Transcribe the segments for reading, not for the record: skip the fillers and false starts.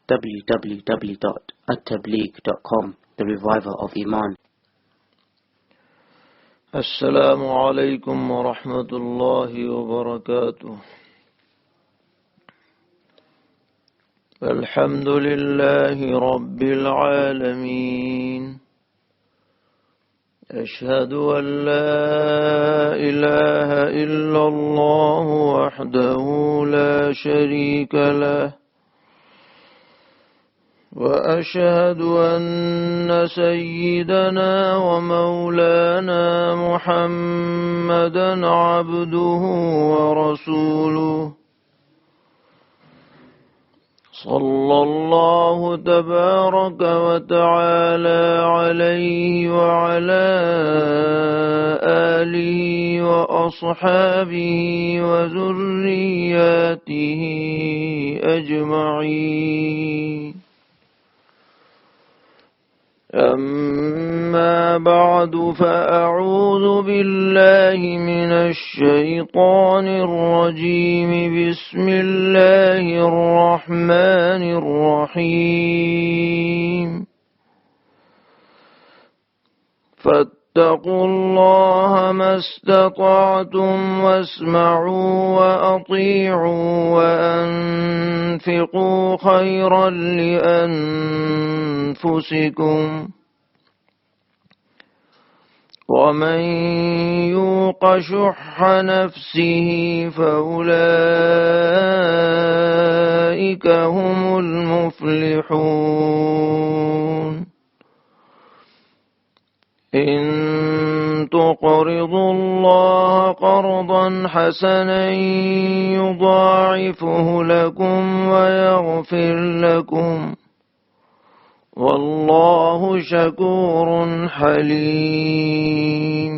www.attableek.com, the reviver of Iman. Assalamu alaikum wa rahmatullahi wa barakatuh. Alhamdulillahi rabbil alameen. أشهد أن لا إله إلا الله وحده لا شريك له وأشهد أن سيدنا ومولانا محمدا عبده ورسوله صلى الله تبارك وتعالى عليه وعلى آله وأصحابه وذرياته أجمعين. أما بعد فأعوذ بالله من الشيطان الرجيم. بسم الله الرحمن الرحيم. فاتقوا الله ما استطعتم واسمعوا وأطيعوا وأنفقوا خيرا لأنفسكم ومن يوق شح نفسه فأولئك هم المفلحون. إن تقرضوا الله قرضا حسنا يضاعفه لكم ويغفر لكم والله شكور حليم.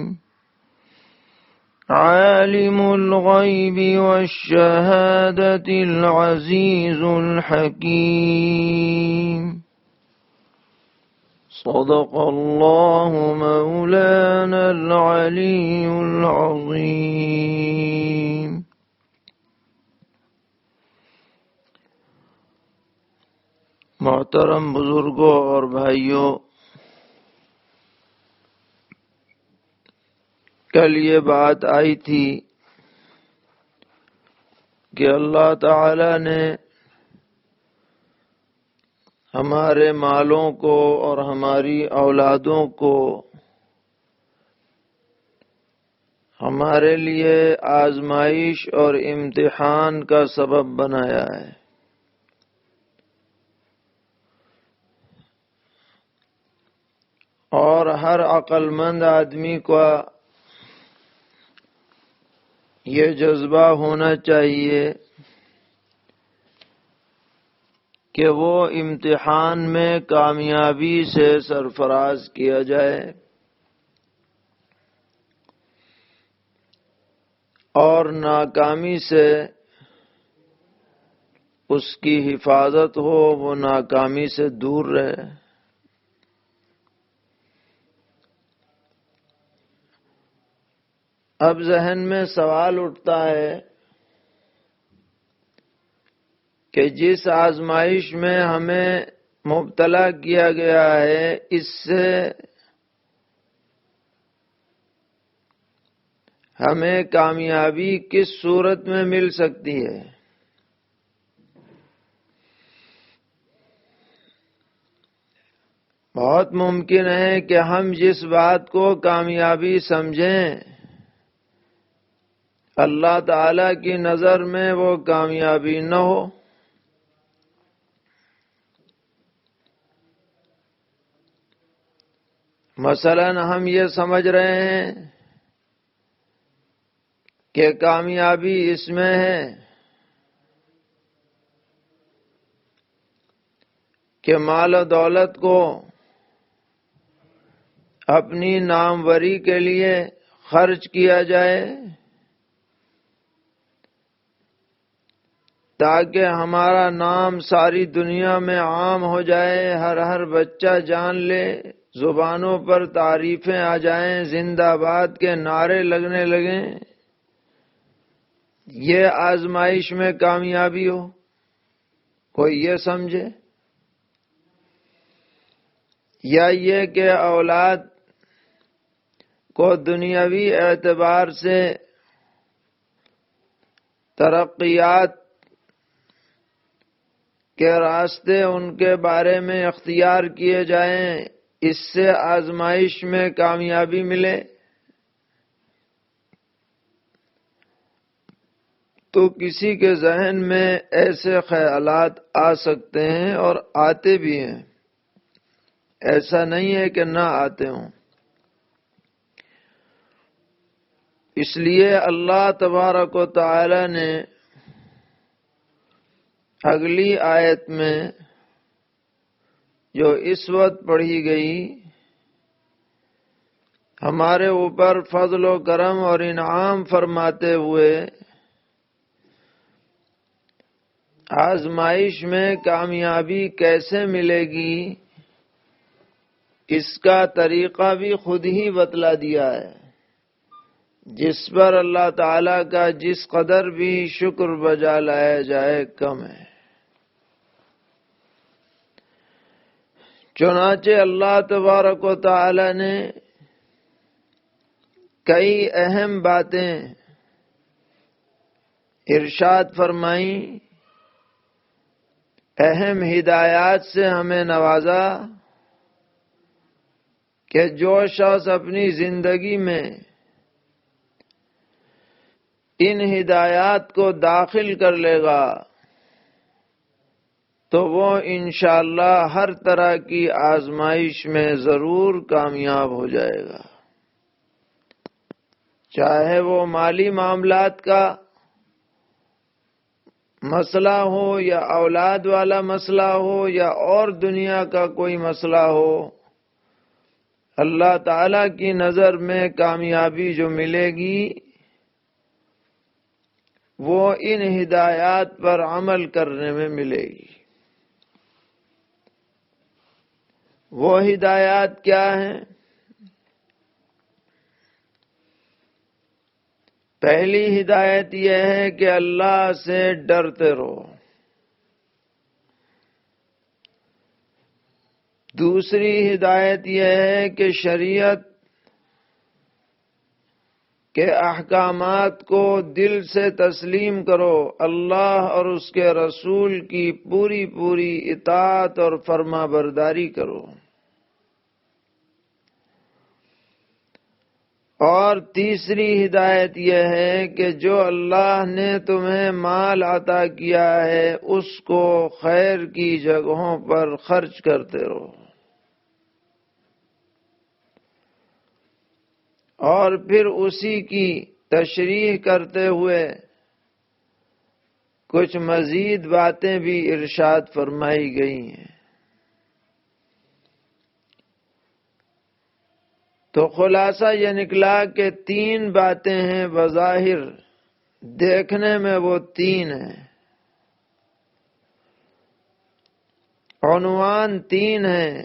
عالم الغيب والشهادة العزيز الحكيم. صدق الله مولانا العلي العظيم. محترم بزرگوں اور بھائیوں، کل یہ بات آئی تھی کہ اللہ تعالی نے ہمارے مالوں کو اور ہماری اولادوں کو ہمارے لیے آزمائش اور امتحان کا سبب بنایا ہے. اور ہر عقل مند آدمی کا یہ جذبہ ہونا چاہیے کہ وہ امتحان میں کامیابی سے سرفراز کیا جائے اور ناکامی سے اس کی حفاظت ہو، وہ ناکامی سے دور رہے. اب ذہن میں سوال اٹھتا ہے کہ جس آزمائش میں ہمیں مبتلا کیا گیا ہے، اس سے ہمیں کامیابی کس صورت میں مل سکتی ہے؟ بہت ممکن ہے کہ ہم جس بات کو کامیابی سمجھیں، اللہ تعالی کی نظر میں وہ کامیابی نہ ہو. مثلا ہم یہ سمجھ رہے ہیں کہ کامیابی اس میں ہے کہ مال و دولت کو اپنی ناموری کے لیے خرچ کیا جائے تاکہ ہمارا نام ساری دنیا میں عام ہو جائے، ہر بچہ جان لے، زبانوں پر تعریفیں آ جائیں، زندہ باد کے نعرے لگنے لگیں. یہ آزمائش میں کامیابی ہو، کوئی یہ سمجھے؟ یا یہ کہ اولاد کو دنیاوی اعتبار سے ترقیات کے راستے ان کے بارے میں اختیار کیے جائیں، اس سے آزمائش میں کامیابی ملے، تو کسی کے ذہن میں ایسے خیالات آ سکتے ہیں اور آتے بھی ہیں، ایسا نہیں ہے کہ نہ آتے ہوں۔ اس لیے اللہ تبارک و تعالی نے اگلی آیت میں جو اس وقت پڑھی گئی، ہمارے اوپر فضل و کرم اور انعام فرماتے ہوئے آزمائش میں کامیابی کیسے ملے گی اس کا طریقہ بھی خود ہی بتلا دیا ہے، جس پر اللہ تعالیٰ کا جس قدر بھی شکر بجا لایا جائے کم ہے۔ چنانچہ اللہ تبارک و تعالی نے کئی اہم باتیں ارشاد فرمائیں، اہم ہدایات سے ہمیں نوازا کہ جو شخص اپنی زندگی میں ان ہدایات کو داخل کر لے گا تو وہ انشاءاللہ ہر طرح کی آزمائش میں ضرور کامیاب ہو جائے گا، چاہے وہ مالی معاملات کا مسئلہ ہو یا اولاد والا مسئلہ ہو یا اور دنیا کا کوئی مسئلہ ہو۔ اللہ تعالی کی نظر میں کامیابی جو ملے گی وہ ان ہدایات پر عمل کرنے میں ملے گی۔ وہ ہدایات کیا ہیں؟ پہلی ہدایت یہ ہے کہ اللہ سے ڈرتے رہو۔ دوسری ہدایت یہ ہے کہ شریعت کے احکامات کو دل سے تسلیم کرو، اللہ اور اس کے رسول کی پوری پوری اطاعت اور فرما برداری کرو۔ اور تیسری ہدایت یہ ہے کہ جو اللہ نے تمہیں مال عطا کیا ہے اس کو خیر کی جگہوں پر خرچ کرتے رہو، اور پھر اسی کی تشریح کرتے ہوئے کچھ مزید باتیں بھی ارشاد فرمائی گئی ہیں۔ تو خلاصہ یہ نکلا کہ تین باتیں ہیں، بظاہر دیکھنے میں وہ تین ہیں، عنوان تین ہیں،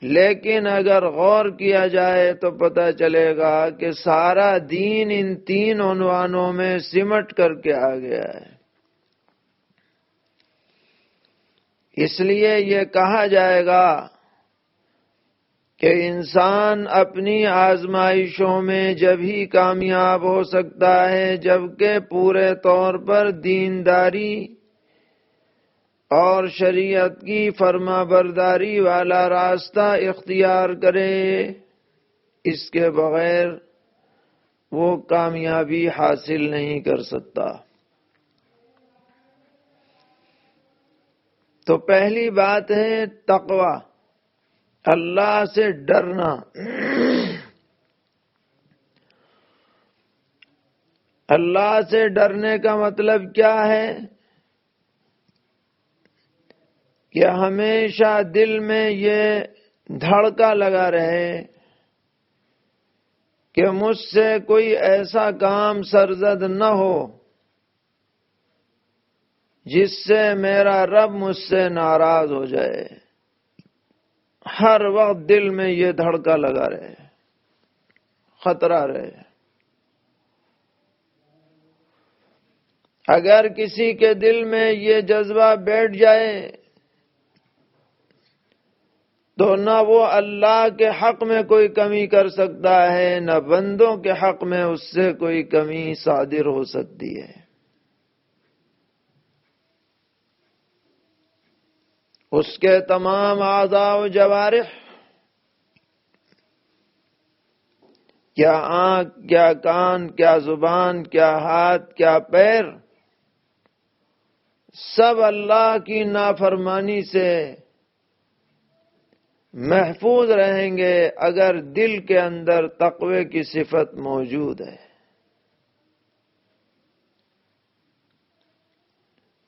لیکن اگر غور کیا جائے تو پتہ چلے گا کہ سارا دین ان تین عنوانوں میں سمٹ کر کے آ گیا ہے۔ اس لیے یہ کہا جائے گا کہ انسان اپنی آزمائشوں میں جب ہی کامیاب ہو سکتا ہے جبکہ پورے طور پر دینداری اور شریعت کی فرما برداری والا راستہ اختیار کرے، اس کے بغیر وہ کامیابی حاصل نہیں کر سکتا۔ تو پہلی بات ہے تقوی، اللہ سے ڈرنا۔ اللہ سے ڈرنے کا مطلب کیا ہے؟ کہ ہمیشہ دل میں یہ دھڑکا لگا رہے کہ مجھ سے کوئی ایسا کام سرزد نہ ہو جس سے میرا رب مجھ سے ناراض ہو جائے۔ ہر وقت دل میں یہ دھڑکا لگا رہے، خطرہ رہے۔ اگر کسی کے دل میں یہ جذبہ بیٹھ جائے تو نہ وہ اللہ کے حق میں کوئی کمی کر سکتا ہے، نہ بندوں کے حق میں اس سے کوئی کمی صادر ہو سکتی ہے۔ اس کے تمام اعضاء و جوارح، کیا آنکھ، کیا کان، کیا زبان، کیا ہاتھ، کیا پیر، سب اللہ کی نافرمانی سے محفوظ رہیں گے اگر دل کے اندر تقوی کی صفت موجود ہے۔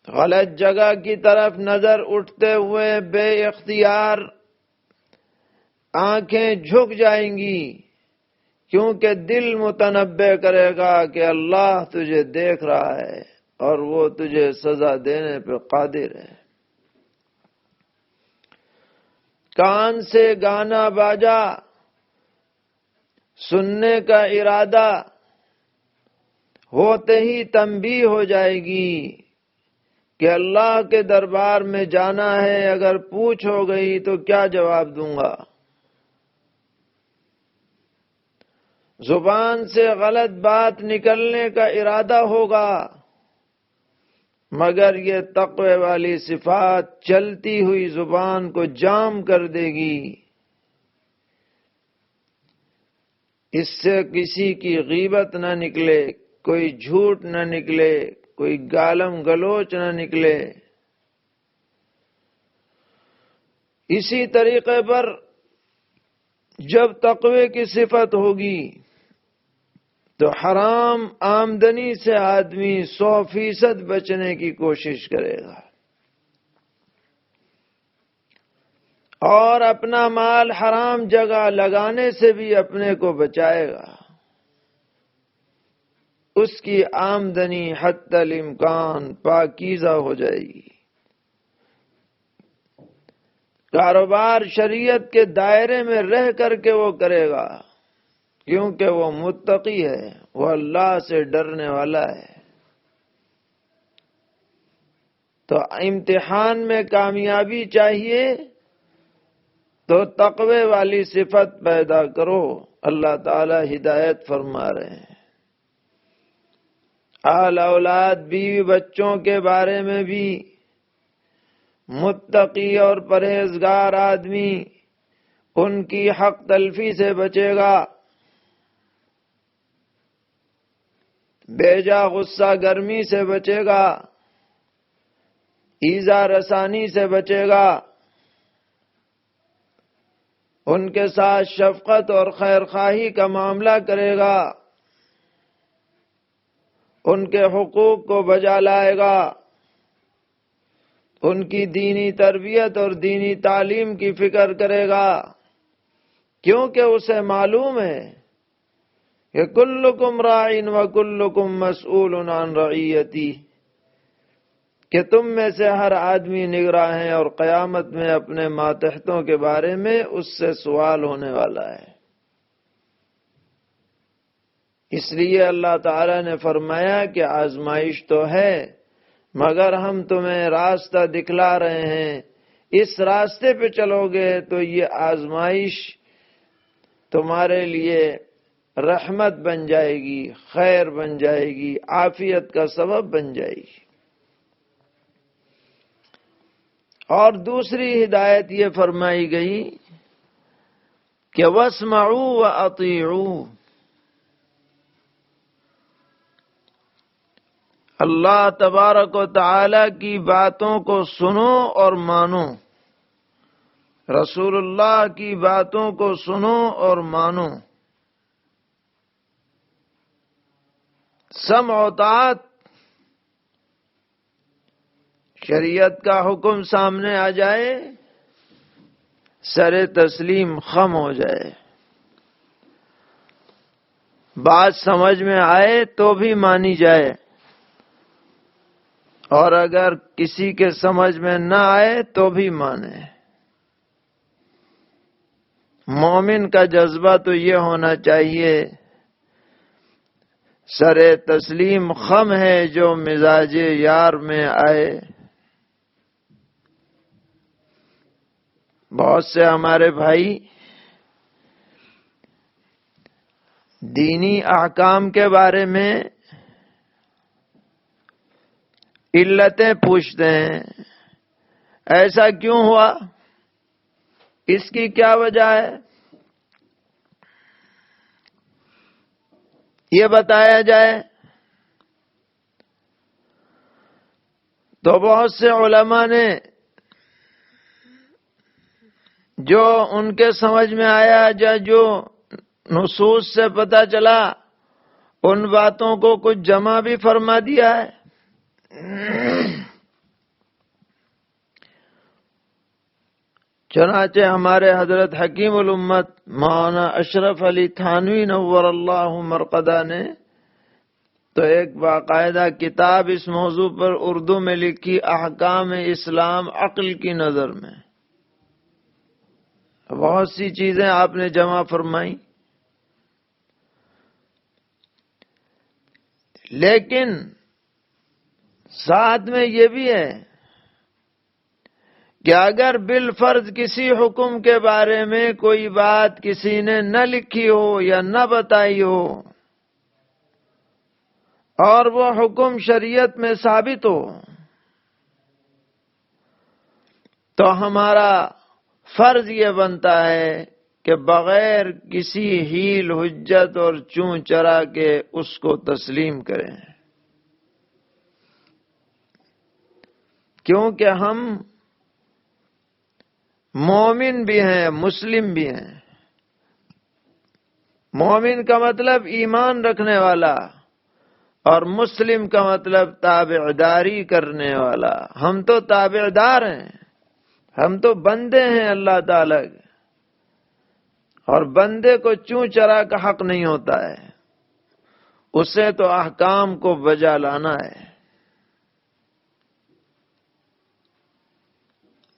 غلط جگہ کی طرف نظر اٹھتے ہوئے بے اختیار آنکھیں جھک جائیں گی، کیونکہ دل متنبہ کرے گا کہ اللہ تجھے دیکھ رہا ہے اور وہ تجھے سزا دینے پہ قادر ہے۔ کان سے گانا باجا سننے کا ارادہ ہوتے ہی تنبیہ ہو جائے گی کہ اللہ کے دربار میں جانا ہے، اگر پوچھ ہو گئی تو کیا جواب دوں گا۔ زبان سے غلط بات نکلنے کا ارادہ ہوگا، مگر یہ تقوی والی صفات چلتی ہوئی زبان کو جام کر دے گی۔ اس سے کسی کی غیبت نہ نکلے، کوئی جھوٹ نہ نکلے، کوئی گالم گلوچ نہ نکلے۔ اسی طریقے پر جب تقوی کی صفت ہوگی تو حرام آمدنی سے آدمی 100% بچنے کی کوشش کرے گا، اور اپنا مال حرام جگہ لگانے سے بھی اپنے کو بچائے گا۔ اس کی آمدنی حتی الامکان پاکیزہ ہو جائے گی۔ کاروبار شریعت کے دائرے میں رہ کر کے وہ کرے گا، کیونکہ وہ متقی ہے، وہ اللہ سے ڈرنے والا ہے۔ تو امتحان میں کامیابی چاہیے تو تقوی والی صفت پیدا کرو۔ اللہ تعالی ہدایت فرما رہے ہیں۔ اہل اولاد بیوی بچوں کے بارے میں بھی متقی اور پرہیزگار آدمی ان کی حق تلفی سے بچے گا، بیجا غصہ گرمی سے بچے گا، ایذا رسانی سے بچے گا، ان کے ساتھ شفقت اور خیر خواہی کا معاملہ کرے گا، ان کے حقوق کو بجا لائے گا، ان کی دینی تربیت اور دینی تعلیم کی فکر کرے گا، کیونکہ اسے معلوم ہے کہ کلکم راعٍ وکلکم مسئول عن رعیتی، کہ تم میں سے ہر آدمی نگراں ہے اور قیامت میں اپنے ماتحتوں کے بارے میں اس سے سوال ہونے والا ہے۔ اس لیے اللہ تعالی نے فرمایا کہ آزمائش تو ہے، مگر ہم تمہیں راستہ دکھلا رہے ہیں، اس راستے پہ چلو گے تو یہ آزمائش تمہارے لیے رحمت بن جائے گی، خیر بن جائے گی، عافیت کا سبب بن جائے گی۔ اور دوسری ہدایت یہ فرمائی گئی کہ وَاسْمَعُوا وَأَطِيعُوا، اللہ تبارک و تعالی کی باتوں کو سنو اور مانو، رسول اللہ کی باتوں کو سنو اور مانو۔ سمع و طاعت، شریعت کا حکم سامنے آ جائے، سر تسلیم خم ہو جائے، بات سمجھ میں آئے تو بھی مانی جائے، اور اگر کسی کے سمجھ میں نہ آئے تو بھی مانے۔ مومن کا جذبہ تو یہ ہونا چاہیے، سر تسلیم خم ہے جو مزاج یار میں آئے۔ بہت سے ہمارے بھائی دینی احکام کے بارے میں علتیں پوچھتے ہیں، ایسا کیوں ہوا، اس کی کیا وجہ ہے، یہ بتایا جائے۔ تو بہت سے علماء نے جو ان کے سمجھ میں آیا یا جو نصوص سے پتہ چلا ان باتوں کو کچھ جمع بھی فرما دیا ہے۔ چنانچہ ہمارے حضرت حکیم الامت مولانا اشرف علی تھانوی نور اللہ مرقدہ نے تو ایک باقاعدہ کتاب اس موضوع پر اردو میں لکھی، احکام اسلام عقل کی نظر میں۔ بہت سی چیزیں آپ نے جمع فرمائی، لیکن ساتھ میں یہ بھی ہے کہ اگر بالفرض کسی حکم کے بارے میں کوئی بات کسی نے نہ لکھی ہو یا نہ بتائی ہو اور وہ حکم شریعت میں ثابت ہو تو ہمارا فرض یہ بنتا ہے کہ بغیر کسی ہیل حجت اور چوں چرا کے اس کو تسلیم کریں، کیونکہ ہم مومن بھی ہیں، مسلم بھی ہیں۔ مومن کا مطلب ایمان رکھنے والا اور مسلم کا مطلب تابعداری کرنے والا۔ ہم تو تابعدار ہیں، ہم تو بندے ہیں اللہ تعالی کے، اور بندے کو چوں چرا کا حق نہیں ہوتا ہے، اسے تو احکام کو بجا لانا ہے۔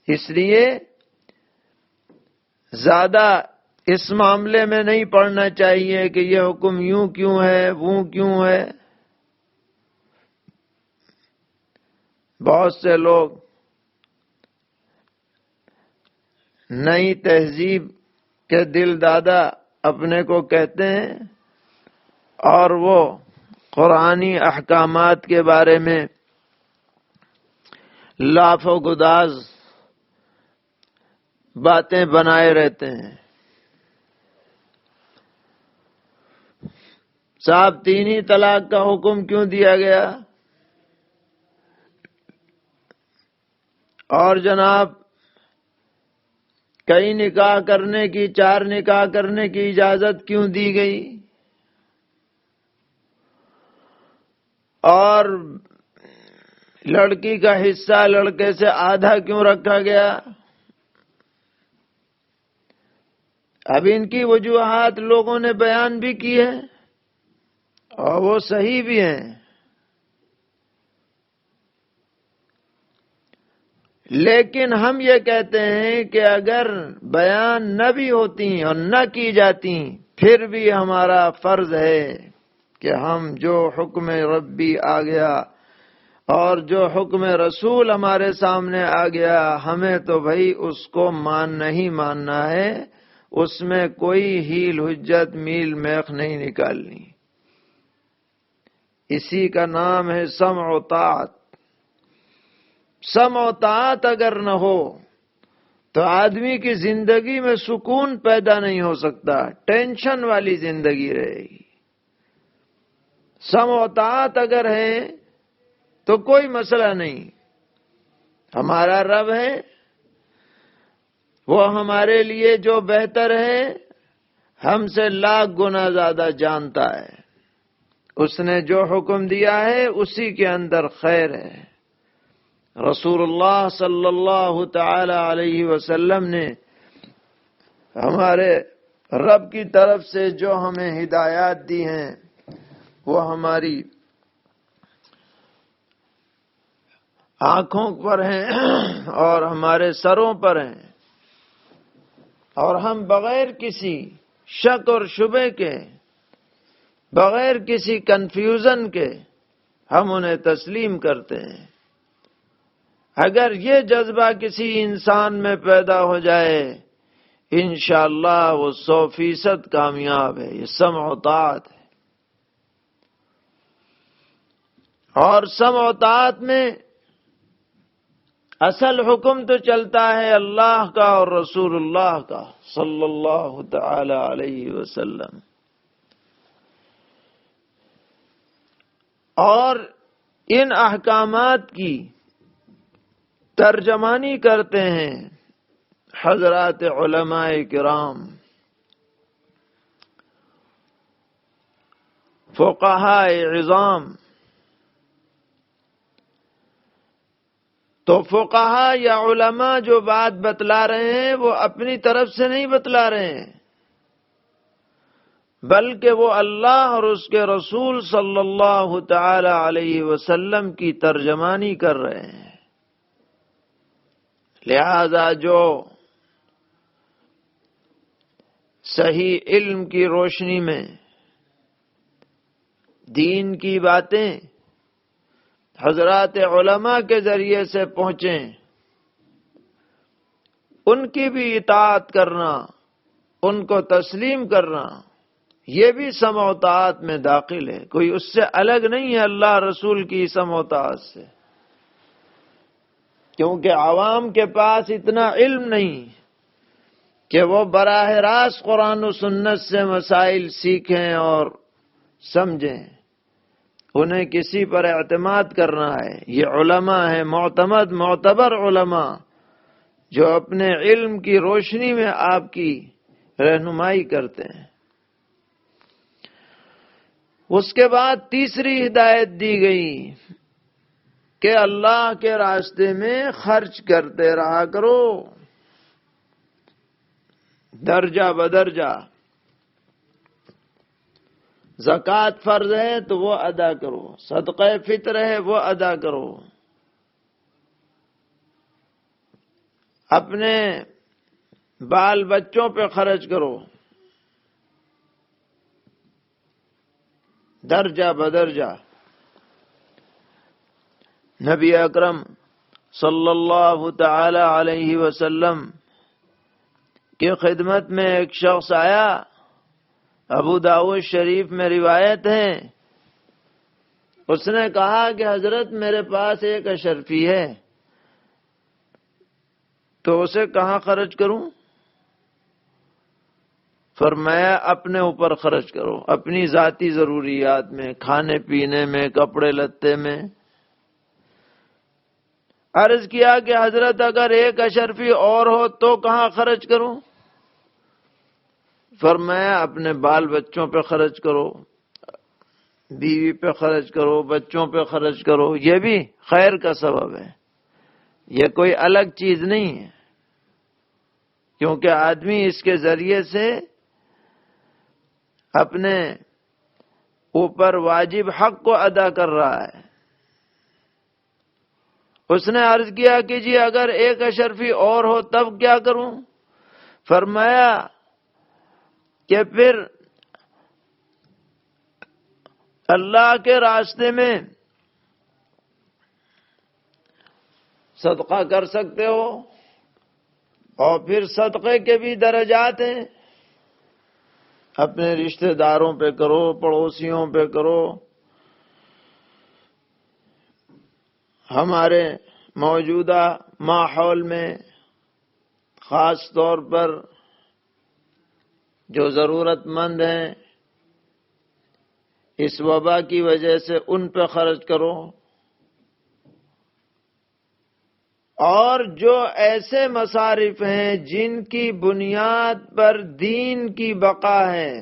اس لیے زیادہ اس معاملے میں نہیں پڑھنا چاہیے کہ یہ حکم یوں کیوں ہے، وہ کیوں ہے۔ بہت سے لوگ نئی تہذیب کے دل دادا اپنے کو کہتے ہیں اور وہ قرآنی احکامات کے بارے میں لاف و گداز باتیں بنائے رہتے ہیں۔ صاحب تین ہی طلاق کا حکم کیوں دیا گیا؟ اور جناب کئی نکاح کرنے کی، 4 نکاح کرنے کی اجازت کیوں دی گئی؟ اور لڑکی کا حصہ لڑکے سے آدھا کیوں رکھا گیا؟ اب ان کی وجوہات لوگوں نے بیان بھی کی ہے اور وہ صحیح بھی ہیں، لیکن ہم یہ کہتے ہیں کہ اگر بیان نہ بھی ہوتی اور نہ کی جاتی پھر بھی ہمارا فرض ہے کہ ہم جو حکم ربی آ گیا اور جو حکم رسول ہمارے سامنے آ گیا ہمیں تو بھائی اس کو ماننا ہی ماننا ہے، اس میں کوئی ہیل حجت میل میخ نہیں نکالنی۔ اسی کا نام ہے سمع و طاعت۔ سمع و طاعت اگر نہ ہو تو آدمی کی زندگی میں سکون پیدا نہیں ہو سکتا، ٹینشن والی زندگی رہے گی۔ سمع و طاعت اگر ہے تو کوئی مسئلہ نہیں، ہمارا رب ہے، وہ ہمارے لیے جو بہتر ہے ہم سے لاکھ گنا زیادہ جانتا ہے، اس نے جو حکم دیا ہے اسی کے اندر خیر ہے۔ رسول اللہ صلی اللہ تعالی علیہ وسلم نے ہمارے رب کی طرف سے جو ہمیں ہدایات دی ہیں وہ ہماری آنکھوں پر ہیں اور ہمارے سروں پر ہیں، اور ہم بغیر کسی شک اور شبے کے، بغیر کسی کنفیوژن کے ہم انہیں تسلیم کرتے ہیں۔ اگر یہ جذبہ کسی انسان میں پیدا ہو جائے انشاءاللہ وہ 100% کامیاب ہے. یہ سمع و طاعت ہے. اور سمع و طاعت میں اصل حکم تو چلتا ہے اللہ کا اور رسول اللہ کا صلی اللہ تعالی علیہ وسلم. اور ان احکامات کی ترجمانی کرتے ہیں حضرات علماء کرام، فقہاء عظام. تو فقہاء یا علماء جو بات بتلا رہے ہیں وہ اپنی طرف سے نہیں بتلا رہے ہیں، بلکہ وہ اللہ اور اس کے رسول صلی اللہ تعالی علیہ وسلم کی ترجمانی کر رہے ہیں. لہذا جو صحیح علم کی روشنی میں دین کی باتیں حضرات علماء کے ذریعے سے پہنچیں، ان کی بھی اطاعت کرنا، ان کو تسلیم کرنا، یہ بھی سمع و طاعت میں داخل ہے. کوئی اس سے الگ نہیں ہے اللہ رسول کی سمع و طاعت سے، کیونکہ عوام کے پاس اتنا علم نہیں کہ وہ براہ راست قرآن و سنت سے مسائل سیکھیں اور سمجھیں. انہیں کسی پر اعتماد کرنا ہے. یہ علماء ہیں معتمد معتبر علماء جو اپنے علم کی روشنی میں آپ کی رہنمائی کرتے ہیں. اس کے بعد تیسری ہدایت دی گئی کہ اللہ کے راستے میں خرچ کرتے رہا کرو درجہ بدرجہ. زکوٰۃ فرض ہے تو وہ ادا کرو، صدقہ فطر ہے وہ ادا کرو، اپنے بال بچوں پہ خرچ کرو درجہ بدرجہ. نبی اکرم صلی اللہ تعالی علیہ وسلم کی خدمت میں ایک شخص آیا، ابو داؤد شریف میں روایت ہے. اس نے کہا کہ حضرت میرے پاس ایک اشرفی ہے تو اسے کہاں خرچ کروں؟ فرمایا اپنے اوپر خرچ کرو، اپنی ذاتی ضروریات میں، کھانے پینے میں، کپڑے لتے میں. عرض کیا کہ حضرت اگر ایک اشرفی اور ہو تو کہاں خرچ کروں؟ فرمایا اپنے بال بچوں پہ خرچ کرو، بیوی پہ خرچ کرو، بچوں پہ خرچ کرو. یہ بھی خیر کا سبب ہے، یہ کوئی الگ چیز نہیں ہے، کیونکہ آدمی اس کے ذریعے سے اپنے اوپر واجب حق کو ادا کر رہا ہے. اس نے عرض کیا کہ جی اگر ایک اشرفی اور ہو تب کیا کروں؟ فرمایا کہ پھر اللہ کے راستے میں صدقہ کر سکتے ہو، اور پھر صدقے کے بھی درجات ہیں، اپنے رشتہ داروں پہ کرو، پڑوسیوں پہ کرو. ہمارے موجودہ ماحول میں خاص طور پر جو ضرورت مند ہیں اس وبا کی وجہ سے ان پہ خرچ کرو. اور جو ایسے مصارف ہیں جن کی بنیاد پر دین کی بقا ہے،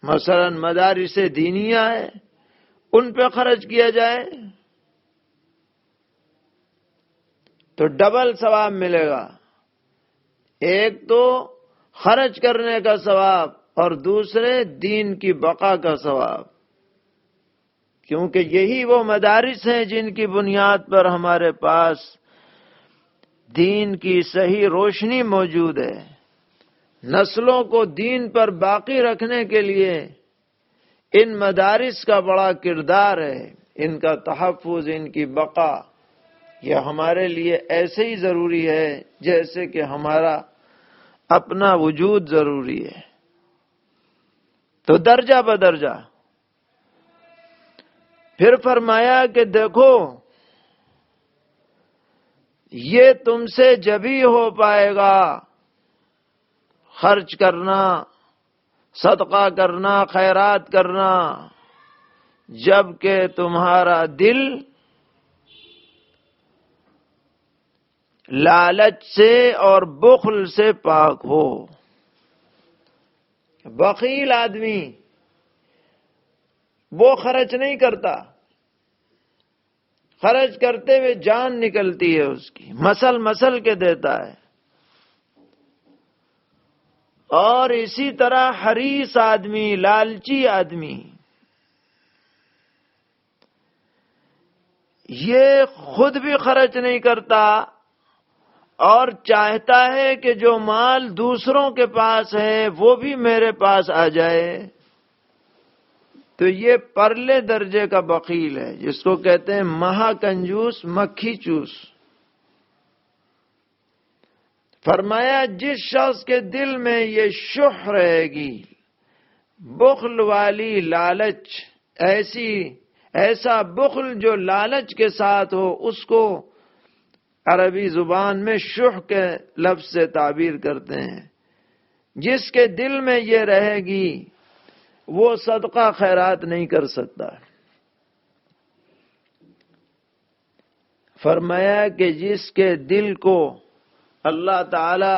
مثلا مدارس دینیہ ہے، ان پہ خرچ کیا جائے تو ڈبل ثواب ملے گا. ایک تو خرچ کرنے کا ثواب اور دوسرے دین کی بقا کا ثواب، کیونکہ یہی وہ مدارس ہیں جن کی بنیاد پر ہمارے پاس دین کی صحیح روشنی موجود ہے. نسلوں کو دین پر باقی رکھنے کے لیے ان مدارس کا بڑا کردار ہے، ان کا تحفظ، ان کی بقا. یہ ہمارے لیے ایسے ہی ضروری ہے جیسے کہ ہمارا اپنا وجود ضروری ہے. تو درجہ بدرجہ پھر فرمایا کہ دیکھو یہ تم سے جبھی ہو پائے گا خرچ کرنا، صدقہ کرنا، خیرات کرنا، جب کہ تمہارا دل لالچ سے اور بخل سے پاک ہو. بخیل آدمی وہ خرچ نہیں کرتا، خرچ کرتے ہوئے جان نکلتی ہے اس کی، مسل مسل کے دیتا ہے. اور اسی طرح حریص آدمی، لالچی آدمی، یہ خود بھی خرچ نہیں کرتا اور چاہتا ہے کہ جو مال دوسروں کے پاس ہے وہ بھی میرے پاس آ جائے. تو یہ پرلے درجے کا بخیل ہے، جس کو کہتے ہیں مہا کنجوس، مکھی چوس. فرمایا جس شخص کے دل میں یہ شح رہے گی، بخل والی لالچ، ایسا بخل جو لالچ کے ساتھ ہو، اس کو عربی زبان میں شح کے لفظ سے تعبیر کرتے ہیں. جس کے دل میں یہ رہے گی وہ صدقہ خیرات نہیں کر سکتا. فرمایا کہ جس کے دل کو اللہ تعالی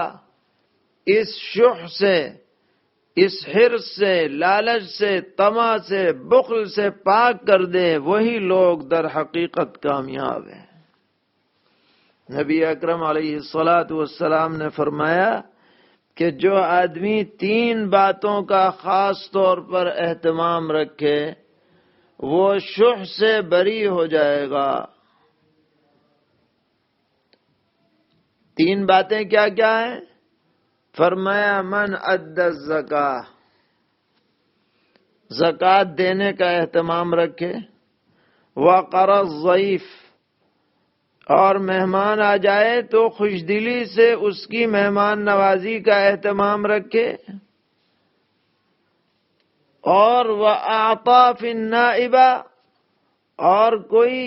اس شح سے، اس حرص سے، لالچ سے، طمع سے، بخل سے پاک کر دے، وہی لوگ در حقیقت کامیاب ہیں. نبی اکرم علیہ الصلاۃ والسلام نے فرمایا کہ جو آدمی 3 باتوں کا خاص طور پر اہتمام رکھے وہ شح سے بری ہو جائے گا. 3 باتیں کیا کیا ہیں؟ فرمایا من ادى الزکاۃ، زکوٰۃ دینے کا اہتمام رکھے، وقر الضیف، اور مہمان آ جائے تو خوش دلی سے اس کی مہمان نوازی کا اہتمام رکھے، اور وَأَعْطَى فِي النَّائِبَةِ، اور کوئی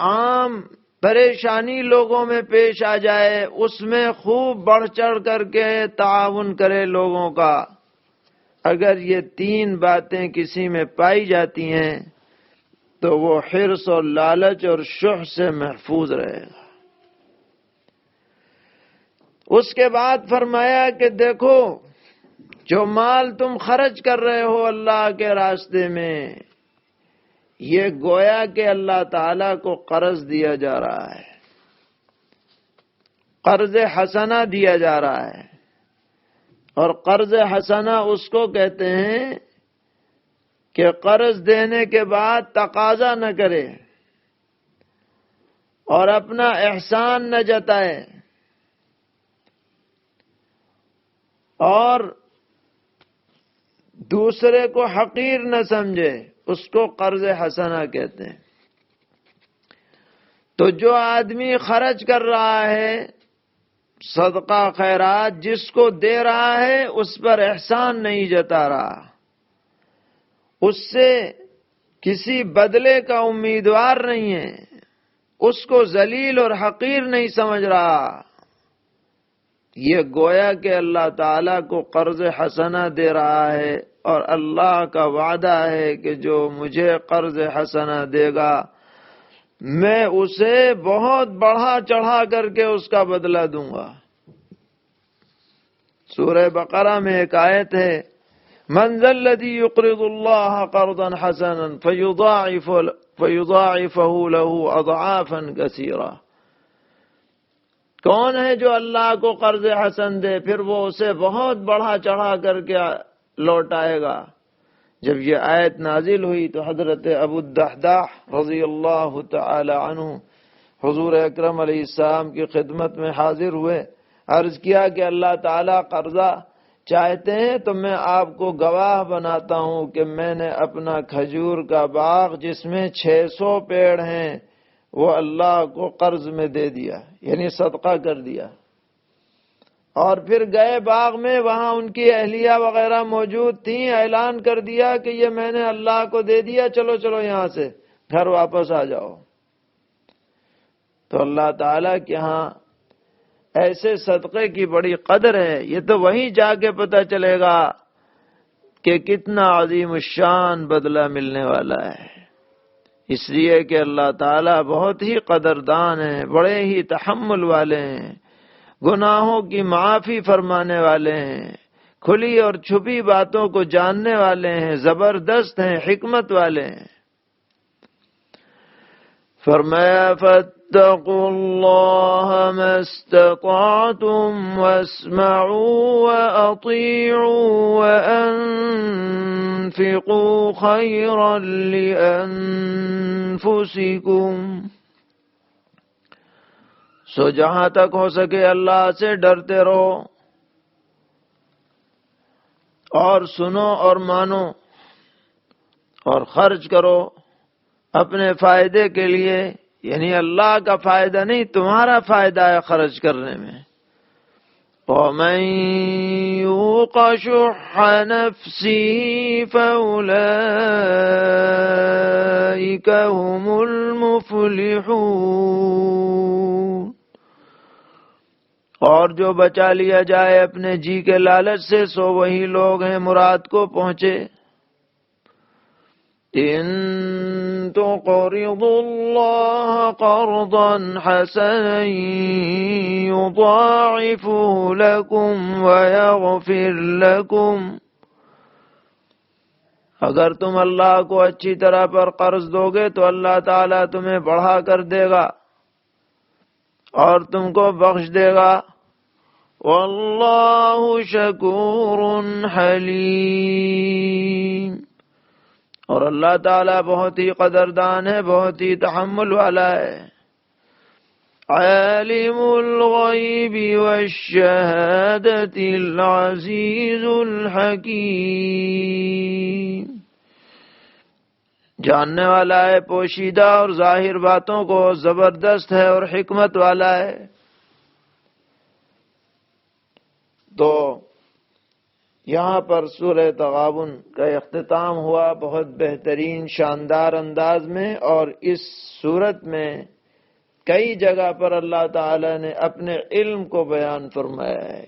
عام پریشانی لوگوں میں پیش آ جائے اس میں خوب بڑھ چڑھ کر کے تعاون کرے لوگوں کا. اگر یہ 3 باتیں کسی میں پائی جاتی ہیں تو وہ حرص اور لالچ اور شح سے محفوظ رہے گا. اس کے بعد فرمایا کہ دیکھو جو مال تم خرچ کر رہے ہو اللہ کے راستے میں، یہ گویا کہ اللہ تعالیٰ کو قرض دیا جا رہا ہے، قرض حسنہ دیا جا رہا ہے. اور قرض حسنہ اس کو کہتے ہیں کہ قرض دینے کے بعد تقاضا نہ کرے اور اپنا احسان نہ جتائے اور دوسرے کو حقیر نہ سمجھے، اس کو قرض حسنہ کہتے ہیں. تو جو آدمی خرچ کر رہا ہے صدقہ خیرات، جس کو دے رہا ہے اس پر احسان نہیں جتا رہا، اس سے کسی بدلے کا امیدوار نہیں ہے، اس کو ذلیل اور حقیر نہیں سمجھ رہا، یہ گویا کہ اللہ تعالیٰ کو قرض حسنہ دے رہا ہے. اور اللہ کا وعدہ ہے کہ جو مجھے قرض حسنہ دے گا میں اسے بہت بڑھا چڑھا کر کے اس کا بدلہ دوں گا. سورہ بقرہ میں ایک آیت ہے من ذا الذی یقرض اللہ قرضا حسنا فیضاعفہ له اضعافا کثیرہ. کون ہے جو اللہ کو قرض حسن دے پھر وہ اسے بہت بڑھا چڑھا کر کے لوٹائے گا. جب یہ آیت نازل ہوئی تو حضرت ابو الدحداح رضی اللہ تعالی عنہ حضور اکرم علیہ السلام کی خدمت میں حاضر ہوئے، عرض کیا کہ اللہ تعالیٰ قرضہ چاہتے ہیں تو میں آپ کو گواہ بناتا ہوں کہ میں نے اپنا کھجور کا باغ جس میں 600 پیڑ ہیں وہ اللہ کو قرض میں دے دیا، یعنی صدقہ کر دیا، اور پھر گئے باغ میں، وہاں ان کی اہلیہ وغیرہ موجود تھیں، اعلان کر دیا کہ یہ میں نے اللہ کو دے دیا، چلو چلو یہاں سے گھر واپس آ جاؤ۔ تو اللہ تعالیٰ کے ہاں ایسے صدقے کی بڑی قدر ہے، یہ تو وہیں جا کے پتہ چلے گا کہ کتنا عظیم الشان بدلہ ملنے والا ہے۔ اس لیے کہ اللہ تعالیٰ بہت ہی قدردان ہیں، بڑے ہی تحمل والے ہیں، گناہوں کی معافی فرمانے والے ہیں، کھلی اور چھپی باتوں کو جاننے والے ہیں، زبردست ہیں، حکمت والے ہیں۔ فرمایا فاتقوا اللہ ما استطعتم واسمعوا واطیعوا وانفقوا خیرا لانفسکم، سو جہاں تک ہو سکے اللہ سے ڈرتے رہو، اور سنو اور مانو، اور خرچ کرو اپنے فائدے کے لیے، یعنی اللہ کا فائدہ نہیں، تمہارا فائدہ ہے خرچ کرنے میں۔ وَمَن يُوقَ شُحَّ نَفْسِهِ فَأُولَئِكَ هُمُ الْمُفْلِحُونَ، اور جو بچا لیا جائے اپنے جی کے لالچ سے، سو وہی لوگ ہیں مراد کو پہنچے۔ ان تقرضوا اللہ قرضا حسنا یضاعفه لکم ویغفر لکم، اگر تم اللہ کو اچھی طرح پر قرض دو گے تو اللہ تعالیٰ تمہیں بڑھا کر دے گا اور تم کو بخش دے گا۔ واللہ شکور حلیم، اور اللہ تعالیٰ بہت ہی قدردان ہے، بہت ہی تحمل والا ہے۔ عالم الغیب والشہادۃ العزیز الحکیم، جاننے والا ہے پوشیدہ اور ظاہر باتوں کو، زبردست ہے اور حکمت والا ہے۔ تو یہاں پر سورہ تغابن کا اختتام ہوا بہت بہترین شاندار انداز میں، اور اس سورت میں کئی جگہ پر اللہ تعالی نے اپنے علم کو بیان فرمایا ہے۔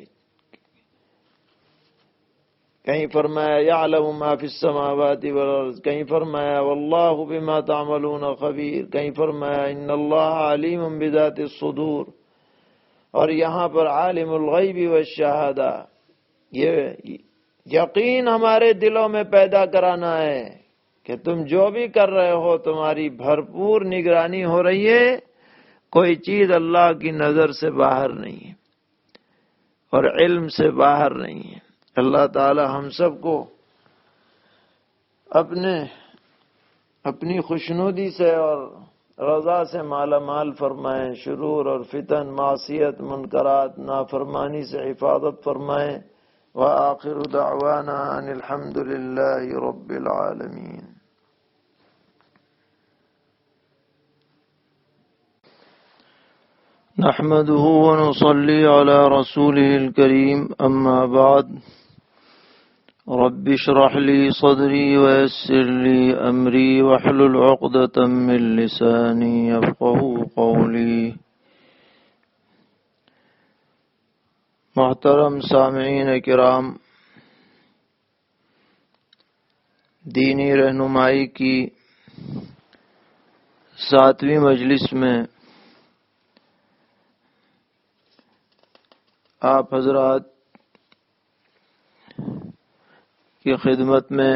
کہیں فرمایا یعلم ما فی السماوات والارض، کہیں فرمایا واللہ بما تعملون خبیر، کہیں فرمایا ان اللہ علیم بذات الصدور، اور یہاں پر عالم الغیب والشہادہ، یہ یقین ہمارے دلوں میں پیدا کرانا ہے کہ تم جو بھی کر رہے ہو تمہاری بھرپور نگرانی ہو رہی ہے، کوئی چیز اللہ کی نظر سے باہر نہیں ہے اور علم سے باہر نہیں ہے۔ اللہ تعالی ہم سب کو اپنی خوشنودی سے اور رضا سے مالا مال فرمائیں، شرور اور فتن، معصیت، منکرات، نافرمانی سے حفاظت فرمائیں۔ وآخر دعوانا ان الحمد للہ رب العالمین۔ نحمده ونصلي على رسوله الكريم، أما بعد، رب اشرح لي صدري ويسر لي أمري واحلل عقدة من لساني يفقهوا قولي۔ محترم سامعین کرام، دینی رہنمائی کی 7ویں مجلس میں آپ حضرات کی خدمت میں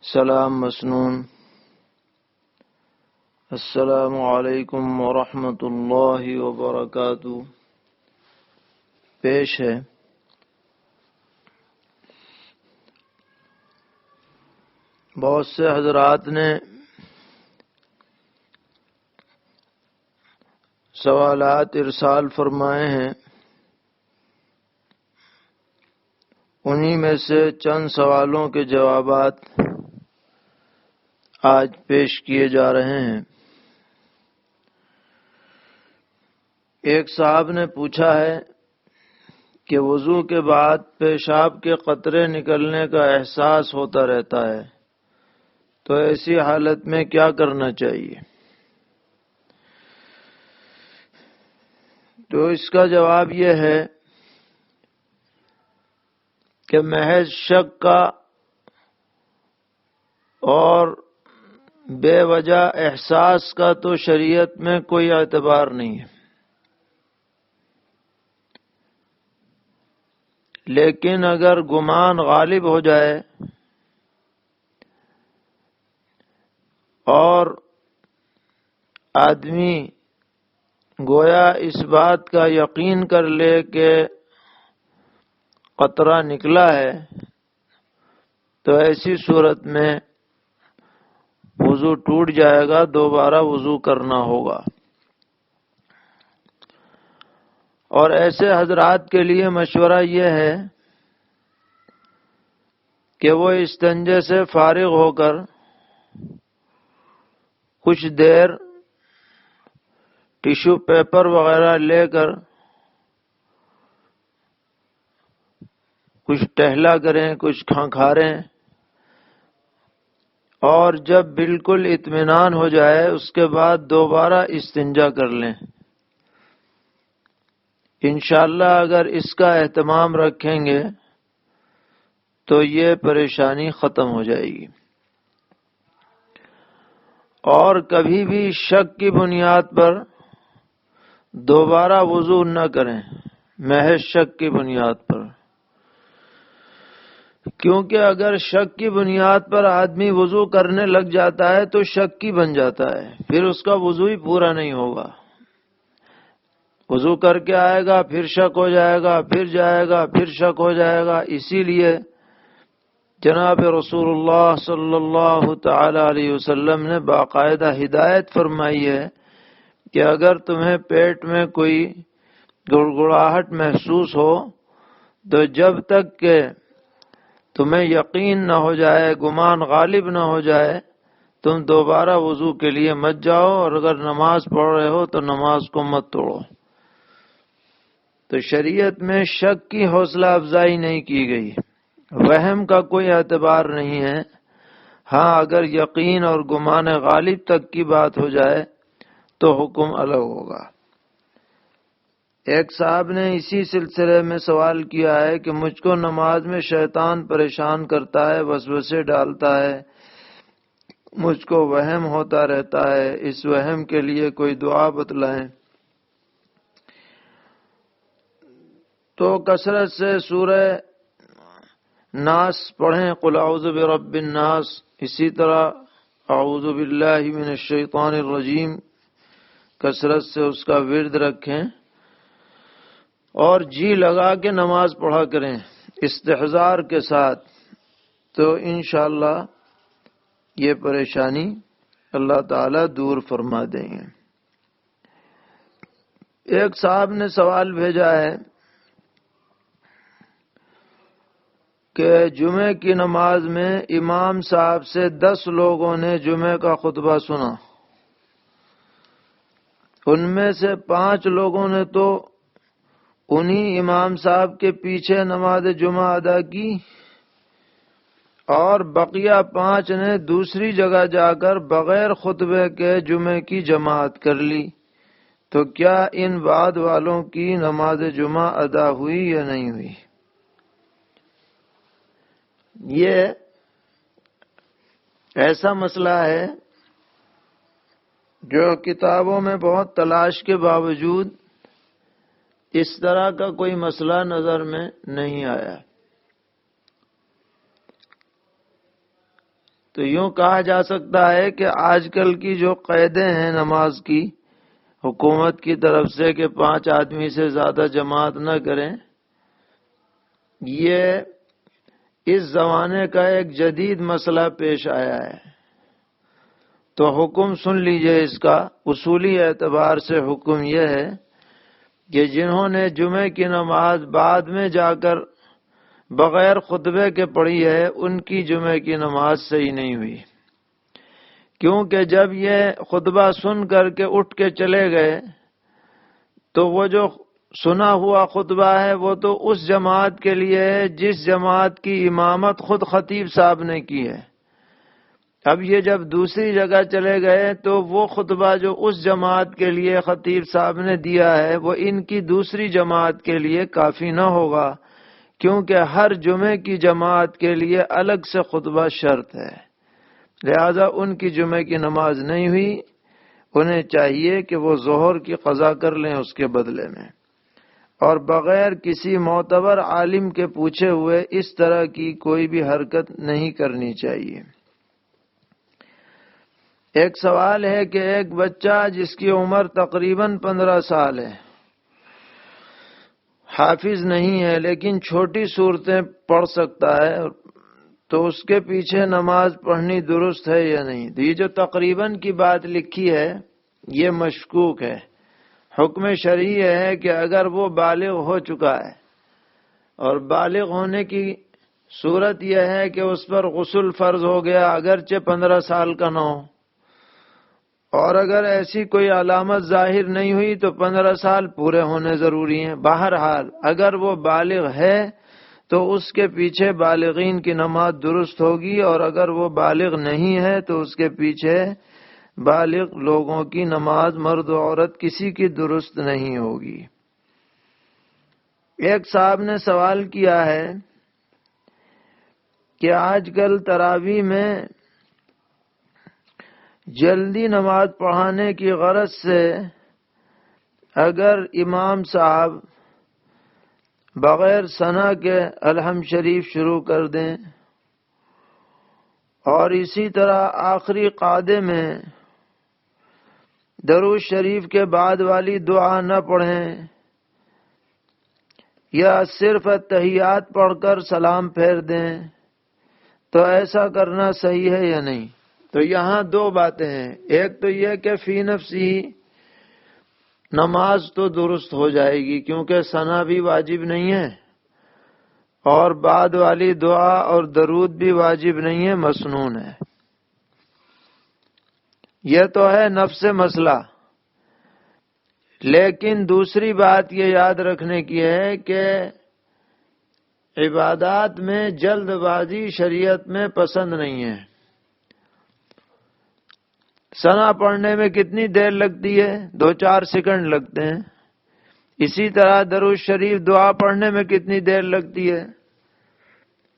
سلام مسنون، السلام علیکم ورحمۃ اللہ وبرکاتہ پیش ہے۔ بہت سے حضرات نے سوالات ارسال فرمائے ہیں، انہی میں سے چند سوالوں کے جوابات آج پیش کیے جا رہے ہیں۔ ایک صاحب نے پوچھا ہے کہ وضو کے بعد پیشاب کے قطرے نکلنے کا احساس ہوتا رہتا ہے، تو ایسی حالت میں کیا کرنا چاہیے؟ تو اس کا جواب یہ ہے کہ محض شک کا اور بے وجہ احساس کا تو شریعت میں کوئی اعتبار نہیں ہے، لیکن اگر گمان غالب ہو جائے اور آدمی گویا اس بات کا یقین کر لے کہ قطرہ نکلا ہے، تو ایسی صورت میں وضو ٹوٹ جائے گا، دوبارہ وضو کرنا ہوگا۔ اور ایسے حضرات کے لیے مشورہ یہ ہے کہ وہ استنجے سے فارغ ہو کر کچھ دیر ٹیشو پیپر وغیرہ لے کر کچھ ٹہلا کریں، کچھ کھنکھاریں، اور جب بالکل اطمینان ہو جائے اس کے بعد دوبارہ استنجا کر لیں۔ انشاءاللہ اگر اس کا اہتمام رکھیں گے تو یہ پریشانی ختم ہو جائے گی۔ اور کبھی بھی شک کی بنیاد پر دوبارہ وضو نہ کریں، محض شک کی بنیاد پر، کیونکہ اگر شک کی بنیاد پر آدمی وضو کرنے لگ جاتا ہے تو شکی بن جاتا ہے، پھر اس کا وضو ہی پورا نہیں ہوگا۔ وضو کر کے آئے گا، پھر شک ہو جائے گا، پھر جائے گا، پھر شک ہو جائے گا۔ اسی لیے جناب رسول اللہ صلی اللہ تعالی علیہ وسلم نے باقاعدہ ہدایت فرمائی ہے کہ اگر تمہیں پیٹ میں کوئی گڑگڑاہٹ محسوس ہو تو جب تک کہ تمہیں یقین نہ ہو جائے، گمان غالب نہ ہو جائے، تم دوبارہ وضو کے لیے مت جاؤ، اور اگر نماز پڑھ رہے ہو تو نماز کو مت توڑو۔ تو شریعت میں شک کی حوصلہ افزائی نہیں کی گئی، وہم کا کوئی اعتبار نہیں ہے۔ ہاں اگر یقین اور گمان غالب تک کی بات ہو جائے تو حکم الگ ہوگا۔ ایک صاحب نے اسی سلسلے میں سوال کیا ہے کہ مجھ کو نماز میں شیطان پریشان کرتا ہے، وسوسے ڈالتا ہے، مجھ کو وہم ہوتا رہتا ہے، اس وہم کے لیے کوئی دعا بتلائیں۔ تو کثرت سے سورہ ناس پڑھیں، قل اعوذ برب الناس، اسی طرح اعوذ باللہ من الشیطان الرجیم، کثرت سے اس کا ورد رکھیں اور جی لگا کے نماز پڑھا کریں استحضار کے ساتھ، تو انشاءاللہ یہ پریشانی اللہ تعالی دور فرما دیں گے۔ ایک صاحب نے سوال بھیجا ہے کہ جمعے کی نماز میں امام صاحب سے 10 لوگوں نے جمعے کا خطبہ سنا، ان میں سے 5 لوگوں نے تو انہی امام صاحب کے پیچھے نماز جمعہ ادا کی، اور بقیہ 5 نے دوسری جگہ جا کر بغیر خطبے کے جمعے کی جماعت کر لی، تو کیا ان بعد والوں کی نماز جمعہ ادا ہوئی یا نہیں ہوئی؟ یہ ایسا مسئلہ ہے جو کتابوں میں بہت تلاش کے باوجود اس طرح کا کوئی مسئلہ نظر میں نہیں آیا۔ تو یوں کہا جا سکتا ہے کہ آج کل کی جو قیدیں ہیں نماز کی حکومت کی طرف سے کہ 5 آدمی سے زیادہ جماعت نہ کریں، یہ اس زمانے کا ایک جدید مسئلہ پیش آیا ہے۔ تو حکم سن لیجئے، اس کا اصولی اعتبار سے حکم یہ ہے کہ جنہوں نے جمعے کی نماز بعد میں جا کر بغیر خطبے کے پڑھی ہے، ان کی جمعے کی نماز صحیح نہیں ہوئی۔ کیونکہ جب یہ خطبہ سن کر کے اٹھ کے چلے گئے تو وہ جو سنا ہوا خطبہ ہے وہ تو اس جماعت کے لیے ہے جس جماعت کی امامت خود خطیب صاحب نے کی ہے۔ اب یہ جب دوسری جگہ چلے گئے تو وہ خطبہ جو اس جماعت کے لیے خطیب صاحب نے دیا ہے وہ ان کی دوسری جماعت کے لیے کافی نہ ہوگا، کیونکہ ہر جمعے کی جماعت کے لیے الگ سے خطبہ شرط ہے، لہذا ان کی جمعے کی نماز نہیں ہوئی، انہیں چاہیے کہ وہ ظہر کی قضا کر لیں اس کے بدلے میں، اور بغیر کسی معتبر عالم کے پوچھے ہوئے اس طرح کی کوئی بھی حرکت نہیں کرنی چاہیے۔ ایک سوال ہے کہ ایک بچہ جس کی عمر تقریباً 15 سال ہے، حافظ نہیں ہے لیکن چھوٹی صورتیں پڑھ سکتا ہے، تو اس کے پیچھے نماز پڑھنی درست ہے یا نہیں؟ تو یہ جو تقریباً کی بات لکھی ہے یہ مشکوک ہے۔ حکم شرعی ہے کہ اگر وہ بالغ ہو چکا ہے، اور بالغ ہونے کی صورت یہ ہے کہ اس پر غسل فرض ہو گیا اگرچہ 15 سال کا نہ ہو، اور اگر ایسی کوئی علامت ظاہر نہیں ہوئی تو 15 سال پورے ہونے ضروری ہیں۔ بہرحال اگر وہ بالغ ہے تو اس کے پیچھے بالغین کی نماز درست ہوگی، اور اگر وہ بالغ نہیں ہے تو اس کے پیچھے بالغ لوگوں کی نماز، مرد و عورت کسی کی درست نہیں ہوگی۔ ایک صاحب نے سوال کیا ہے کہ آج کل تراویح میں جلدی نماز پڑھانے کی غرض سے اگر امام صاحب بغیر ثنا کے الحمد شریف شروع کر دیں اور اسی طرح آخری قعدے میں درود شریف کے بعد والی دعا نہ پڑھیں، یا صرف تحیات پڑھ کر سلام پھیر دیں، تو ایسا کرنا صحیح ہے یا نہیں؟ تو یہاں دو باتیں ہیں، ایک تو یہ کہ فی نفسی نماز تو درست ہو جائے گی کیونکہ ثنا بھی واجب نہیں ہے، اور بعد والی دعا اور درود بھی واجب نہیں ہے، مسنون ہے۔ یہ تو ہے نفس مسئلہ، لیکن دوسری بات یہ یاد رکھنے کی ہے کہ عبادات میں جلد بازی شریعت میں پسند نہیں ہے۔ ثنا پڑھنے میں کتنی دیر لگتی ہے؟ 2-4 سیکنڈ لگتے ہیں۔ اسی طرح درود شریف دعا پڑھنے میں کتنی دیر لگتی ہے؟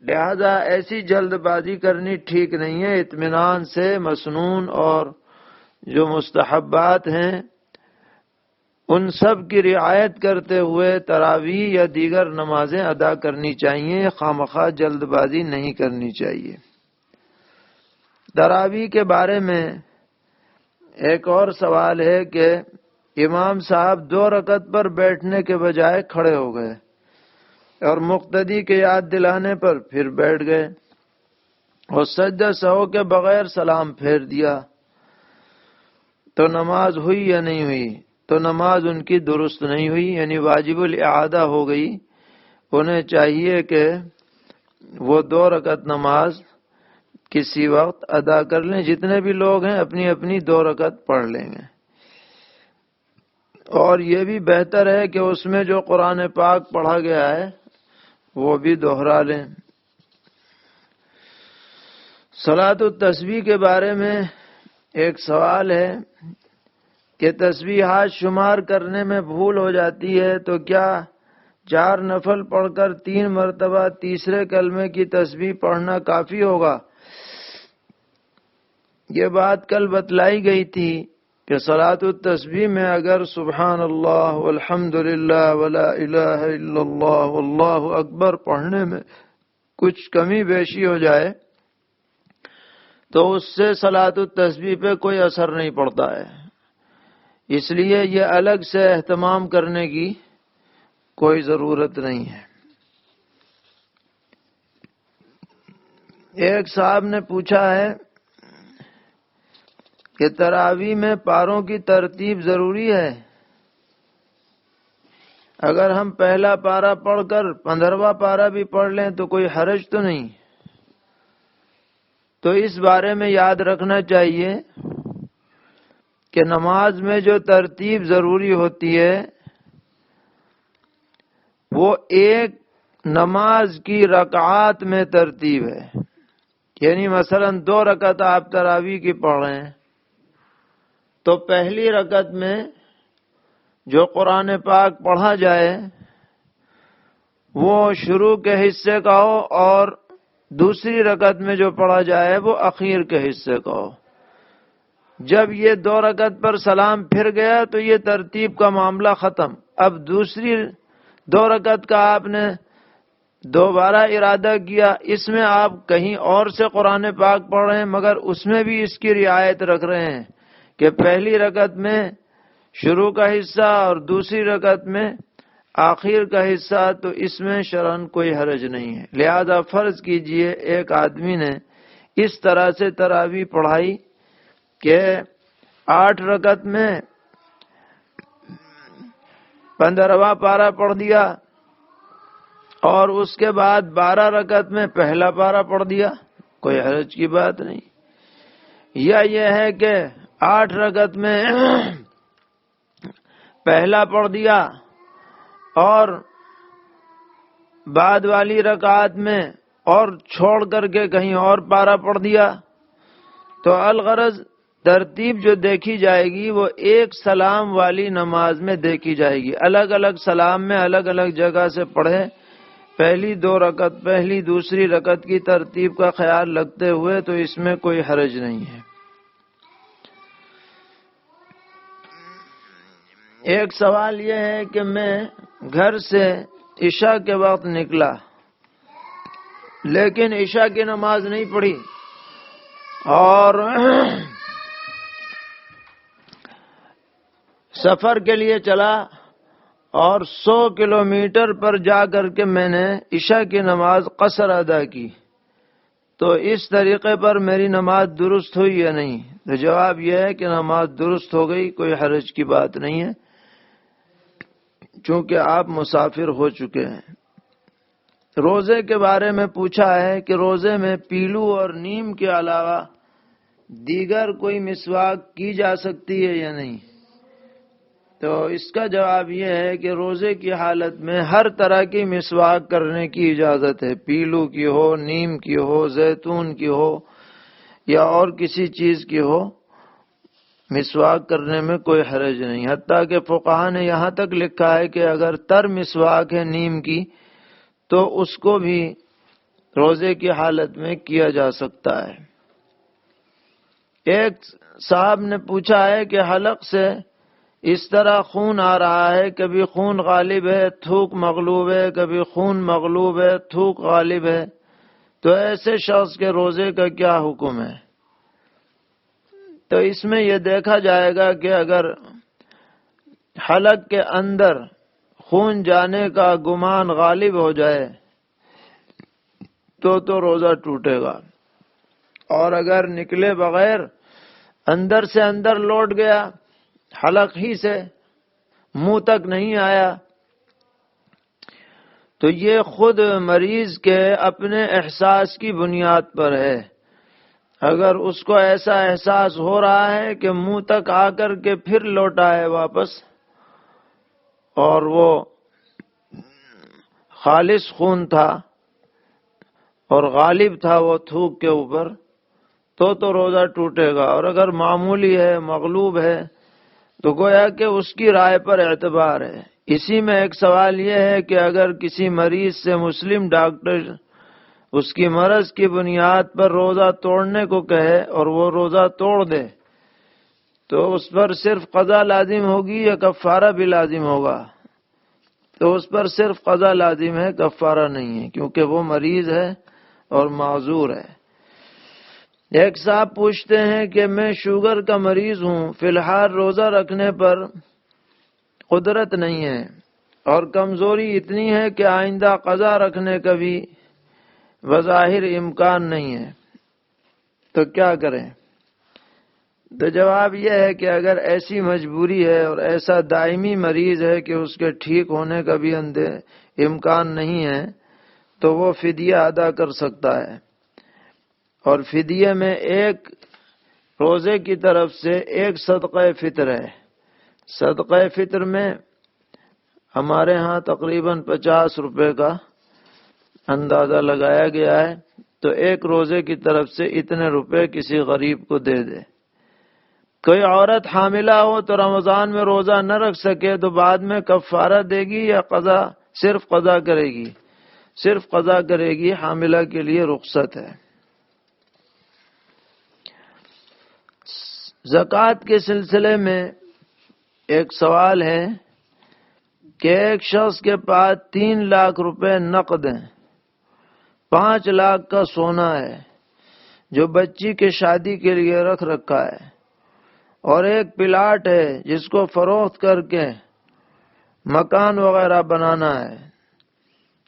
لہذا ایسی جلد بازی کرنی ٹھیک نہیں ہے، اطمینان سے مسنون اور جو مستحبات ہیں ان سب کی رعایت کرتے ہوئے تراویح یا دیگر نمازیں ادا کرنی چاہیے، خواہ جلد بازی نہیں کرنی چاہیے۔ تراویح کے بارے میں ایک اور سوال ہے کہ امام صاحب 2 رکعت پر بیٹھنے کے بجائے کھڑے ہو گئے اور مقتدی کے یاد دلانے پر پھر بیٹھ گئے اور سجدہ سہو کے بغیر سلام پھیر دیا، تو نماز ہوئی یا نہیں ہوئی؟ تو نماز ان کی درست نہیں ہوئی، یعنی واجب الاعادہ ہو گئی۔ انہیں چاہیے کہ وہ 2 رکعت نماز کسی وقت ادا کر لیں، جتنے بھی لوگ ہیں اپنی اپنی 2 رکعت پڑھ لیں گے، اور یہ بھی بہتر ہے کہ اس میں جو قرآن پاک پڑھا گیا ہے وہ بھی دوہرا لیں۔ صلاۃ التسبیح کے بارے میں ایک سوال ہے کہ تسبیحات شمار کرنے میں بھول ہو جاتی ہے تو کیا 4 نفل پڑھ کر 3 مرتبہ تیسرے کلمے کی تسبیح پڑھنا کافی ہوگا؟ یہ بات کل بتلائی گئی تھی کہ صلاۃ التسبیح میں اگر سبحان اللہ والحمد للہ ولا الہ الا اللہ واللہ اکبر پڑھنے میں کچھ کمی بیشی ہو جائے تو اس سے صلاۃ التسبیح پہ کوئی اثر نہیں پڑتا ہے، اس لیے یہ الگ سے اہتمام کرنے کی کوئی ضرورت نہیں ہے۔ ایک صاحب نے پوچھا ہے کہ تراویح میں پاروں کی ترتیب ضروری ہے؟ اگر ہم پہلا پارہ پڑھ کر 15واں پارہ بھی پڑھ لیں تو کوئی حرج تو نہیں؟ تو اس بارے میں یاد رکھنا چاہیے کہ نماز میں جو ترتیب ضروری ہوتی ہے وہ ایک نماز کی رکعات میں ترتیب ہے. یعنی مثلا 2 رکعت آپ تراویح کی پڑھ رہے ہیں تو پہلی رکعت میں جو قرآن پاک پڑھا جائے وہ شروع کے حصے کا ہو اور دوسری رکعت میں جو پڑھا جائے وہ اخیر کے حصے کا ہو. جب یہ 2 رکعت پر سلام پھر گیا تو یہ ترتیب کا معاملہ ختم. اب دوسری 2 رکعت کا آپ نے دوبارہ ارادہ کیا، اس میں آپ کہیں اور سے قرآن پاک پڑھ رہے ہیں مگر اس میں بھی اس کی رعایت رکھ رہے ہیں کہ پہلی رکعت میں شروع کا حصہ اور دوسری رکعت میں آخر کا حصہ، تو اس میں شرعاً کوئی حرج نہیں ہے. لہذا فرض کیجئے ایک آدمی نے اس طرح سے تراویح پڑھائی کہ 8 رکعت میں 15واں پارہ پڑھ دیا اور اس کے بعد 12 رکعت میں پہلا پارہ پڑھ دیا، کوئی حرج کی بات نہیں. یا یہ ہے کہ 8 رکعت میں پہلا پڑھ دیا اور بعد والی رکعات میں اور چھوڑ کر کے کہیں اور پارہ پڑھ دیا، تو الغرض ترتیب جو دیکھی جائے گی وہ ایک سلام والی نماز میں دیکھی جائے گی. الگ الگ سلام میں الگ الگ جگہ سے پڑھے، پہلی 2 رکعت پہلی دوسری رکعت کی ترتیب کا خیال رکھتے ہوئے، تو اس میں کوئی حرج نہیں ہے. ایک سوال یہ ہے کہ میں گھر سے عشاء کے وقت نکلا لیکن عشاء کی نماز نہیں پڑھی اور سفر کے لیے چلا اور 100 کلومیٹر پر جا کر کے میں نے عشاء کی نماز قصر ادا کی، تو اس طریقے پر میری نماز درست ہوئی یا نہیں؟ تو جواب یہ ہے کہ نماز درست ہو گئی، کوئی حرج کی بات نہیں ہے، چونکہ آپ مسافر ہو چکے ہیں. روزے کے بارے میں پوچھا ہے کہ روزے میں پیلو اور نیم کے علاوہ دیگر کوئی مسواک کی جا سکتی ہے یا نہیں؟ تو اس کا جواب یہ ہے کہ روزے کی حالت میں ہر طرح کی مسواک کرنے کی اجازت ہے، پیلو کی ہو، نیم کی ہو، زیتون کی ہو یا اور کسی چیز کی ہو، مسواک کرنے میں کوئی حرج نہیں. حتیٰ کہ فقہا نے یہاں تک لکھا ہے کہ اگر تر مسواک ہے نیم کی تو اس کو بھی روزے کی حالت میں کیا جا سکتا ہے. ایک صاحب نے پوچھا ہے کہ حلق سے اس طرح خون آ رہا ہے، کبھی خون غالب ہے تھوک مغلوب ہے، کبھی خون مغلوب ہے تھوک غالب ہے، تو ایسے شخص کے روزے کا کیا حکم ہے؟ تو اس میں یہ دیکھا جائے گا کہ اگر حلق کے اندر خون جانے کا گمان غالب ہو جائے تو روزہ ٹوٹے گا، اور اگر نکلے بغیر اندر سے اندر لوٹ گیا، حلق ہی سے منہ تک نہیں آیا، تو یہ خود مریض کے اپنے احساس کی بنیاد پر ہے. اگر اس کو ایسا احساس ہو رہا ہے کہ منہ تک آ کر کے پھر لوٹا ہے واپس اور وہ خالص خون تھا اور غالب تھا وہ تھوک کے اوپر، تو روزہ ٹوٹے گا. اور اگر معمولی ہے مغلوب ہے تو گویا کہ اس کی رائے پر اعتبار ہے. اسی میں ایک سوال یہ ہے کہ اگر کسی مریض سے مسلم ڈاکٹر اس کی مرض کی بنیاد پر روزہ توڑنے کو کہے اور وہ روزہ توڑ دے تو اس پر صرف قضا لازم ہوگی یا کفارہ بھی لازم ہوگا؟ تو اس پر صرف قضا لازم ہے، کفارہ نہیں ہے، کیونکہ وہ مریض ہے اور معذور ہے. ایک صاحب پوچھتے ہیں کہ میں شوگر کا مریض ہوں، فی الحال روزہ رکھنے پر قدرت نہیں ہے اور کمزوری اتنی ہے کہ آئندہ قضا رکھنے کا بھی بظاہر امکان نہیں ہے، تو کیا کریں؟ تو جواب یہ ہے کہ اگر ایسی مجبوری ہے اور ایسا دائمی مریض ہے کہ اس کے ٹھیک ہونے کا بھی امکان نہیں ہے تو وہ فدیہ ادا کر سکتا ہے. اور فدیے میں ایک روزے کی طرف سے ایک صدقہ فطر ہے۔ صدقہ فطر میں ہمارے ہاں تقریباً 50 روپے کا اندازہ لگایا گیا ہے، تو ایک روزے کی طرف سے اتنے روپے کسی غریب کو دے دے۔ کوئی عورت حاملہ ہو تو رمضان میں روزہ نہ رکھ سکے تو بعد میں کفارہ دے گی یا صرف قضا کرے گی؟ صرف قضا کرے گی، حاملہ کے لیے رخصت ہے۔ زکوٰۃ کے سلسلے میں ایک سوال ہے کہ ایک شخص کے پاس 3 لاکھ روپے نقد ہیں، 5 لاکھ کا سونا ہے جو بچی کے شادی کے لیے رکھ رکھا ہے، اور ایک پلاٹ ہے جس کو فروخت کر کے مکان وغیرہ بنانا ہے،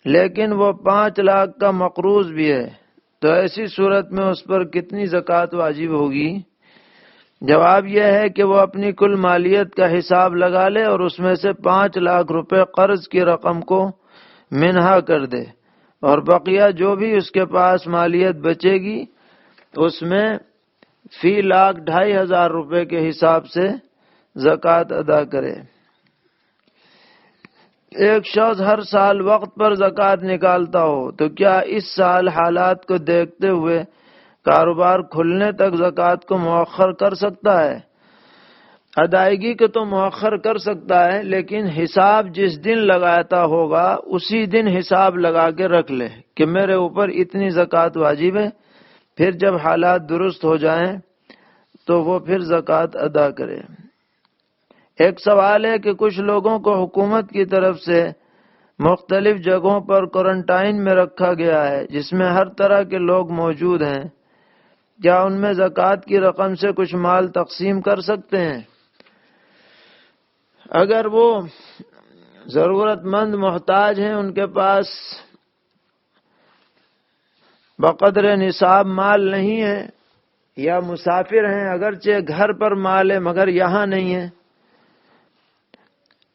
لیکن وہ 5 لاکھ کا مقروض بھی ہے، تو ایسی صورت میں اس پر کتنی زکوٰۃ واجب ہوگی؟ جواب یہ ہے کہ وہ اپنی کل مالیت کا حساب لگا لے اور اس میں سے 5 لاکھ روپے قرض کی رقم کو منہا کر دے، اور بقیہ جو بھی اس کے پاس مالیت بچے گی اس میں فی لاکھ 2,500 روپے کے حساب سے زکوٰۃ ادا کرے۔ ایک شخص ہر سال وقت پر زکوٰۃ نکالتا ہو تو کیا اس سال حالات کو دیکھتے ہوئے کاروبار کھلنے تک زکوٰۃ کو مؤخر کر سکتا ہے؟ ادائیگی کو تو مؤخر کر سکتا ہے، لیکن حساب جس دن لگاتا ہوگا اسی دن حساب لگا کے رکھ لے کہ میرے اوپر اتنی زکوٰۃ واجب ہے، پھر جب حالات درست ہو جائیں تو وہ پھر زکوٰۃ ادا کرے۔ ایک سوال ہے کہ کچھ لوگوں کو حکومت کی طرف سے مختلف جگہوں پر کوارنٹائن میں رکھا گیا ہے جس میں ہر طرح کے لوگ موجود ہیں، کیا ان میں زکوٰۃ کی رقم سے کچھ مال تقسیم کر سکتے ہیں؟ اگر وہ ضرورت مند محتاج ہیں، ان کے پاس بقدر نصاب مال نہیں ہے، یا مسافر ہیں اگرچہ گھر پر مال ہے مگر یہاں نہیں ہے،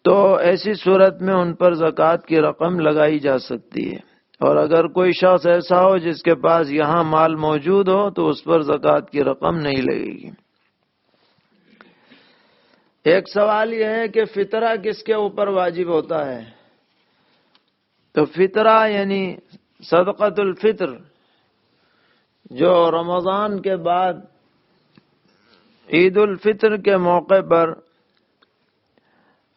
تو ایسی صورت میں ان پر زکوٰۃ کی رقم لگائی جا سکتی ہے۔ اور اگر کوئی شخص ایسا ہو جس کے پاس یہاں مال موجود ہو تو اس پر زکوٰۃ کی رقم نہیں لگے گی۔ ایک سوال یہ ہے کہ فطرہ کس کے اوپر واجب ہوتا ہے؟ تو فطرہ یعنی صدقۃ الفطر جو رمضان کے بعد عید الفطر کے موقع پر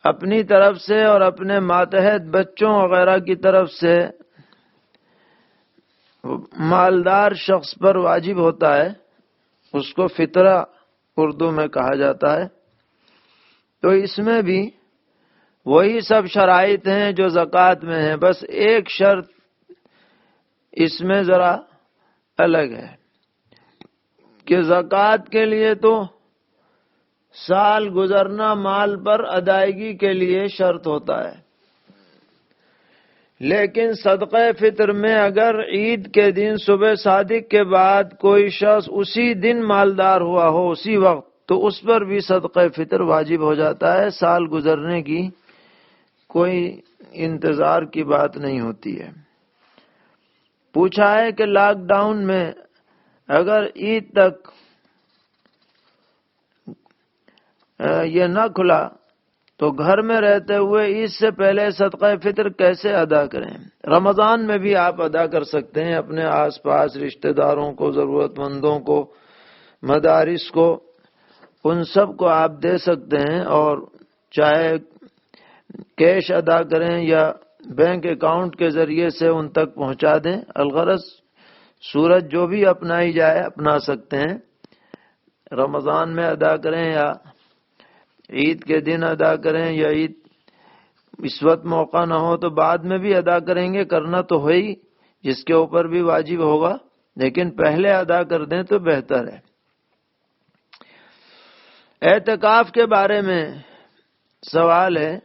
اپنی طرف سے اور اپنے ماتحت بچوں وغیرہ کی طرف سے مالدار شخص پر واجب ہوتا ہے، اس کو فطرہ اردو میں کہا جاتا ہے۔ تو اس میں بھی وہی سب شرائط ہیں جو زکوٰۃ میں ہیں، بس ایک شرط اس میں ذرا الگ ہے کہ زکوٰۃ کے لیے تو سال گزرنا مال پر ادائیگی کے لیے شرط ہوتا ہے، لیکن صدقہ فطر میں اگر عید کے دن صبح صادق کے بعد کوئی شخص اسی دن مالدار ہوا ہو اسی وقت، تو اس پر بھی صدقہ فطر واجب ہو جاتا ہے، سال گزرنے کی کوئی انتظار کی بات نہیں ہوتی ہے۔ پوچھا ہے کہ لاک ڈاؤن میں اگر عید تک یہ نہ کھلا تو گھر میں رہتے ہوئے عید سے پہلے صدقہ فطر کیسے ادا کریں؟ رمضان میں بھی آپ ادا کر سکتے ہیں، اپنے آس پاس رشتہ داروں کو، ضرورت مندوں کو، مدارس کو، ان سب کو آپ دے سکتے ہیں، اور چاہے کیش ادا کریں یا بینک اکاؤنٹ کے ذریعے سے ان تک پہنچا دیں، الغرض صورت جو بھی اپنائی جائے اپنا سکتے ہیں۔ رمضان میں ادا کریں یا عید کے دن ادا کریں، یا عید اس وقت موقع نہ ہو تو بعد میں بھی ادا کریں گے، کرنا تو ہے ہی، جس کے اوپر بھی واجب ہوگا، لیکن پہلے ادا کر دیں تو بہتر ہے۔ اعتکاف کے بارے میں سوال ہے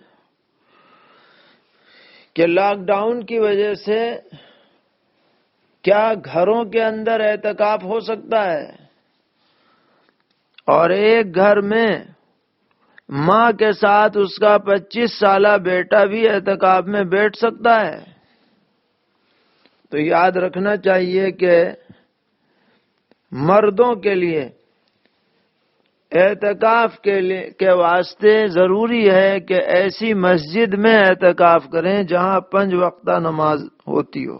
کہ لاک ڈاؤن کی وجہ سے کیا گھروں کے اندر اعتکاف ہو سکتا ہے، اور ایک گھر میں ماں کے ساتھ اس کا 25 سالہ بیٹا بھی اعتکاف میں بیٹھ سکتا ہے؟ تو یاد رکھنا چاہیے کہ مردوں کے لیے اعتکاف کے واسطے ضروری ہے کہ ایسی مسجد میں اعتکاف کریں جہاں 5 وقتہ نماز ہوتی ہو۔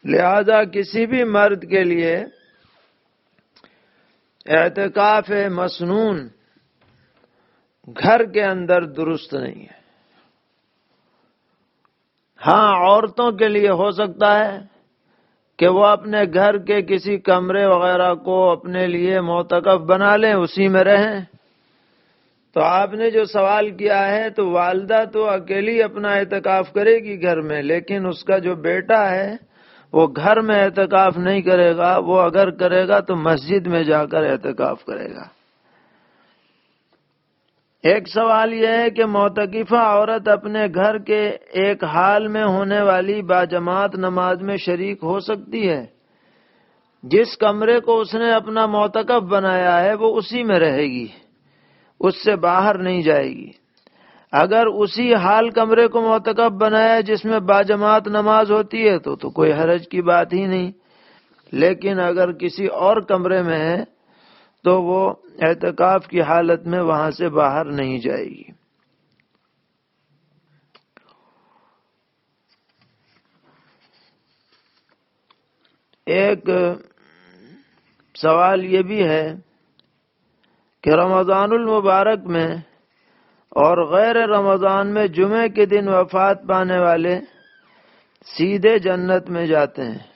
لہذا کسی بھی مرد کے لیے اعتکاف مسنون گھر کے اندر درست نہیں ہے۔ ہاں، عورتوں کے لیے ہو سکتا ہے کہ وہ اپنے گھر کے کسی کمرے وغیرہ کو اپنے لیے معتکف بنا لیں، اسی میں رہیں۔ تو آپ نے جو سوال کیا ہے تو والدہ تو اکیلی اپنا اعتکاف کرے گی گھر میں، لیکن اس کا جو بیٹا ہے وہ گھر میں اعتکاف نہیں کرے گا، وہ اگر کرے گا تو مسجد میں جا کر اعتکاف کرے گا۔ ایک سوال یہ ہے کہ معتکفہ عورت اپنے گھر کے ایک حال میں ہونے والی باجماعت نماز میں شریک ہو سکتی ہے؟ جس کمرے کو اس نے اپنا معتکف بنایا ہے وہ اسی میں رہے گی، اس سے باہر نہیں جائے گی۔ اگر اسی حال کمرے کو معتکف بنایا ہے جس میں باجماعت نماز ہوتی ہے تو کوئی حرج کی بات ہی نہیں، لیکن اگر کسی اور کمرے میں ہے تو وہ اعتکاف کی حالت میں وہاں سے باہر نہیں جائے گی۔ ایک سوال یہ بھی ہے کہ رمضان المبارک میں اور غیر رمضان میں جمعے کے دن وفات پانے والے سیدھے جنت میں جاتے ہیں۔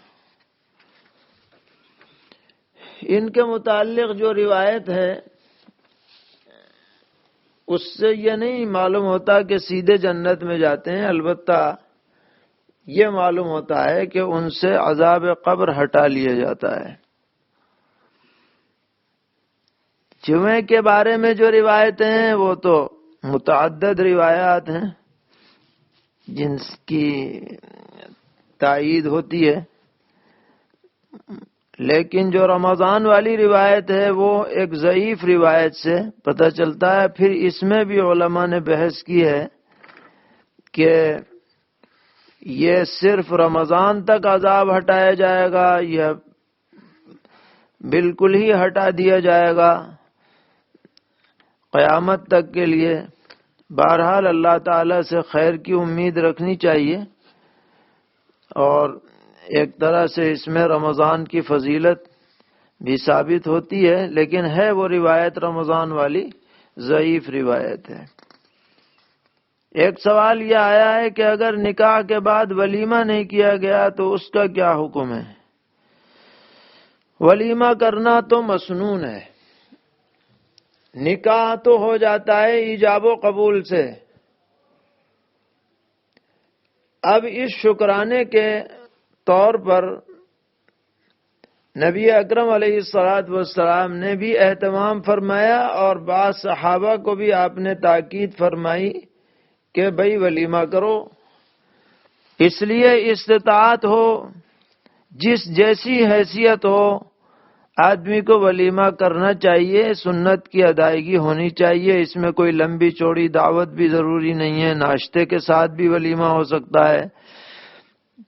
ان کے متعلق جو روایت ہے اس سے یہ نہیں معلوم ہوتا کہ سیدھے جنت میں جاتے ہیں، البتہ یہ معلوم ہوتا ہے کہ ان سے عذاب قبر ہٹا لیا جاتا ہے۔ جمعے کے بارے میں جو روایتیں ہیں وہ تو متعدد روایات ہیں جن کی تائید ہوتی ہے، لیکن جو رمضان والی روایت ہے وہ ایک ضعیف روایت سے پتہ چلتا ہے۔ پھر اس میں بھی علماء نے بحث کی ہے کہ یہ صرف رمضان تک عذاب ہٹایا جائے گا یا بالکل ہی ہٹا دیا جائے گا قیامت تک کے لیے۔ بہرحال اللہ تعالی سے خیر کی امید رکھنی چاہیے، اور ایک طرح سے اس میں رمضان کی فضیلت بھی ثابت ہوتی ہے، لیکن ہے وہ روایت رمضان والی ضعیف روایت ہے۔ ایک سوال یہ آیا ہے کہ اگر نکاح کے بعد ولیمہ نہیں کیا گیا تو اس کا کیا حکم ہے؟ ولیمہ کرنا تو مسنون ہے، نکاح تو ہو جاتا ہے ایجاب و قبول سے۔ اب اس شکرانے کے طور پر نبی اکرم علیہ الصلوۃ نے بھی اہتمام فرمایا اور بعض صحابہ کو بھی آپ نے تاکید فرمائی کہ بھئی ولیمہ کرو۔ اس لیے استطاعت ہو، جس جیسی حیثیت ہو، آدمی کو ولیمہ کرنا چاہیے، سنت کی ادائیگی ہونی چاہیے۔ اس میں کوئی لمبی چوڑی دعوت بھی ضروری نہیں ہے، ناشتے کے ساتھ بھی ولیمہ ہو سکتا ہے،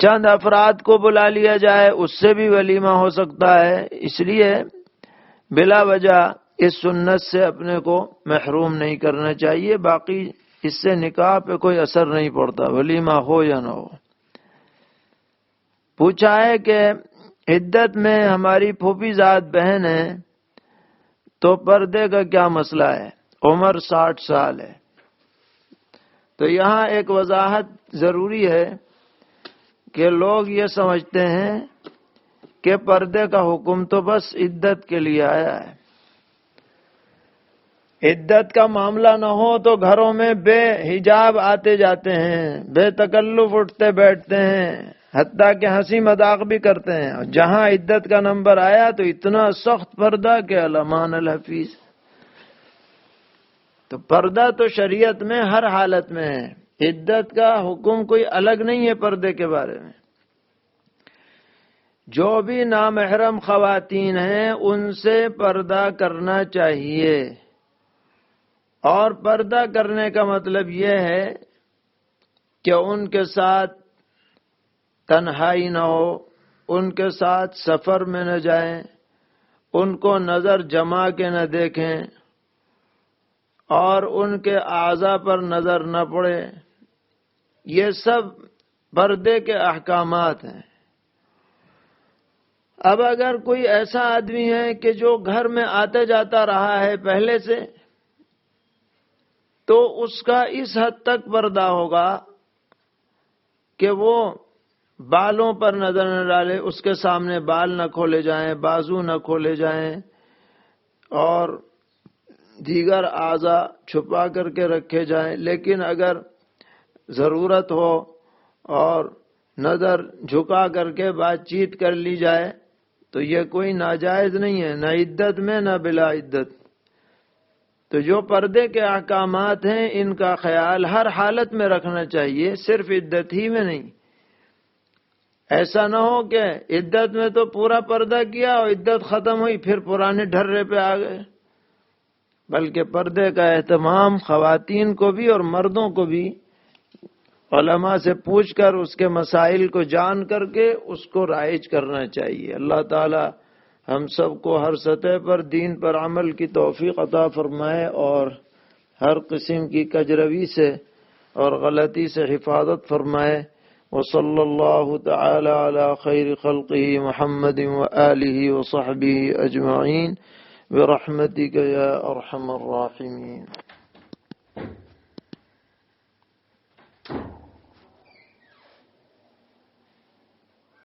چند افراد کو بلا لیا جائے اس سے بھی ولیمہ ہو سکتا ہے۔ اس لیے بلا وجہ اس سنت سے اپنے کو محروم نہیں کرنا چاہیے۔ باقی اس سے نکاح پہ کوئی اثر نہیں پڑتا، ولیمہ ہو یا نہ ہو۔ پوچھا ہے کہ عدت میں ہماری پھوپھی ذات بہن ہے تو پردے کا کیا مسئلہ ہے؟ عمر 60 سال ہے۔ تو یہاں ایک وضاحت ضروری ہے کہ لوگ یہ سمجھتے ہیں کہ پردے کا حکم تو بس عدت کے لیے آیا ہے۔ عدت کا معاملہ نہ ہو تو گھروں میں بے حجاب آتے جاتے ہیں، بے تکلف اٹھتے بیٹھتے ہیں، حتیٰ کہ ہنسی مذاق بھی کرتے ہیں، اور جہاں عدت کا نمبر آیا تو اتنا سخت پردہ کہ الامان الحفیظ۔ تو پردہ تو شریعت میں ہر حالت میں ہے، عدت کا حکم کوئی الگ نہیں ہے پردے کے بارے میں۔ جو بھی نامحرم خواتین ہیں ان سے پردہ کرنا چاہیے، اور پردہ کرنے کا مطلب یہ ہے کہ ان کے ساتھ تنہائی نہ ہو، ان کے ساتھ سفر میں نہ جائیں، ان کو نظر جما کے نہ دیکھیں اور ان کے اعضاء پر نظر نہ پڑے۔ یہ سب پردے کے احکامات ہیں۔ اب اگر کوئی ایسا آدمی ہے کہ جو گھر میں آتے جاتا رہا ہے پہلے سے، تو اس کا اس حد تک پردہ ہوگا کہ وہ بالوں پر نظر نہ ڈالے، اس کے سامنے بال نہ کھولے جائیں، بازو نہ کھولے جائیں، اور دیگر اعضاء چھپا کر کے رکھے جائیں۔ لیکن اگر ضرورت ہو اور نظر جھکا کر کے بات چیت کر لی جائے تو یہ کوئی ناجائز نہیں ہے، نہ عدت میں نہ بلا عدت۔ تو جو پردے کے احکامات ہیں ان کا خیال ہر حالت میں رکھنا چاہیے، صرف عدت ہی میں نہیں۔ ایسا نہ ہو کہ عدت میں تو پورا پردہ کیا اور عدت ختم ہوئی پھر پرانے ڈھرے پہ آ گئے، بلکہ پردے کا اہتمام خواتین کو بھی اور مردوں کو بھی علماء سے پوچھ کر اس کے مسائل کو جان کر کے اس کو رائج کرنا چاہیے۔ اللہ تعالی ہم سب کو ہر سطح پر دین پر عمل کی توفیق عطا فرمائے اور ہر قسم کی کجروی سے اور غلطی سے حفاظت فرمائے۔ وصلی اللہ تعالی علی خیر خلقہ محمد وآلہ وصحبہ اجمعین برحمتک یا ارحم الراحمین۔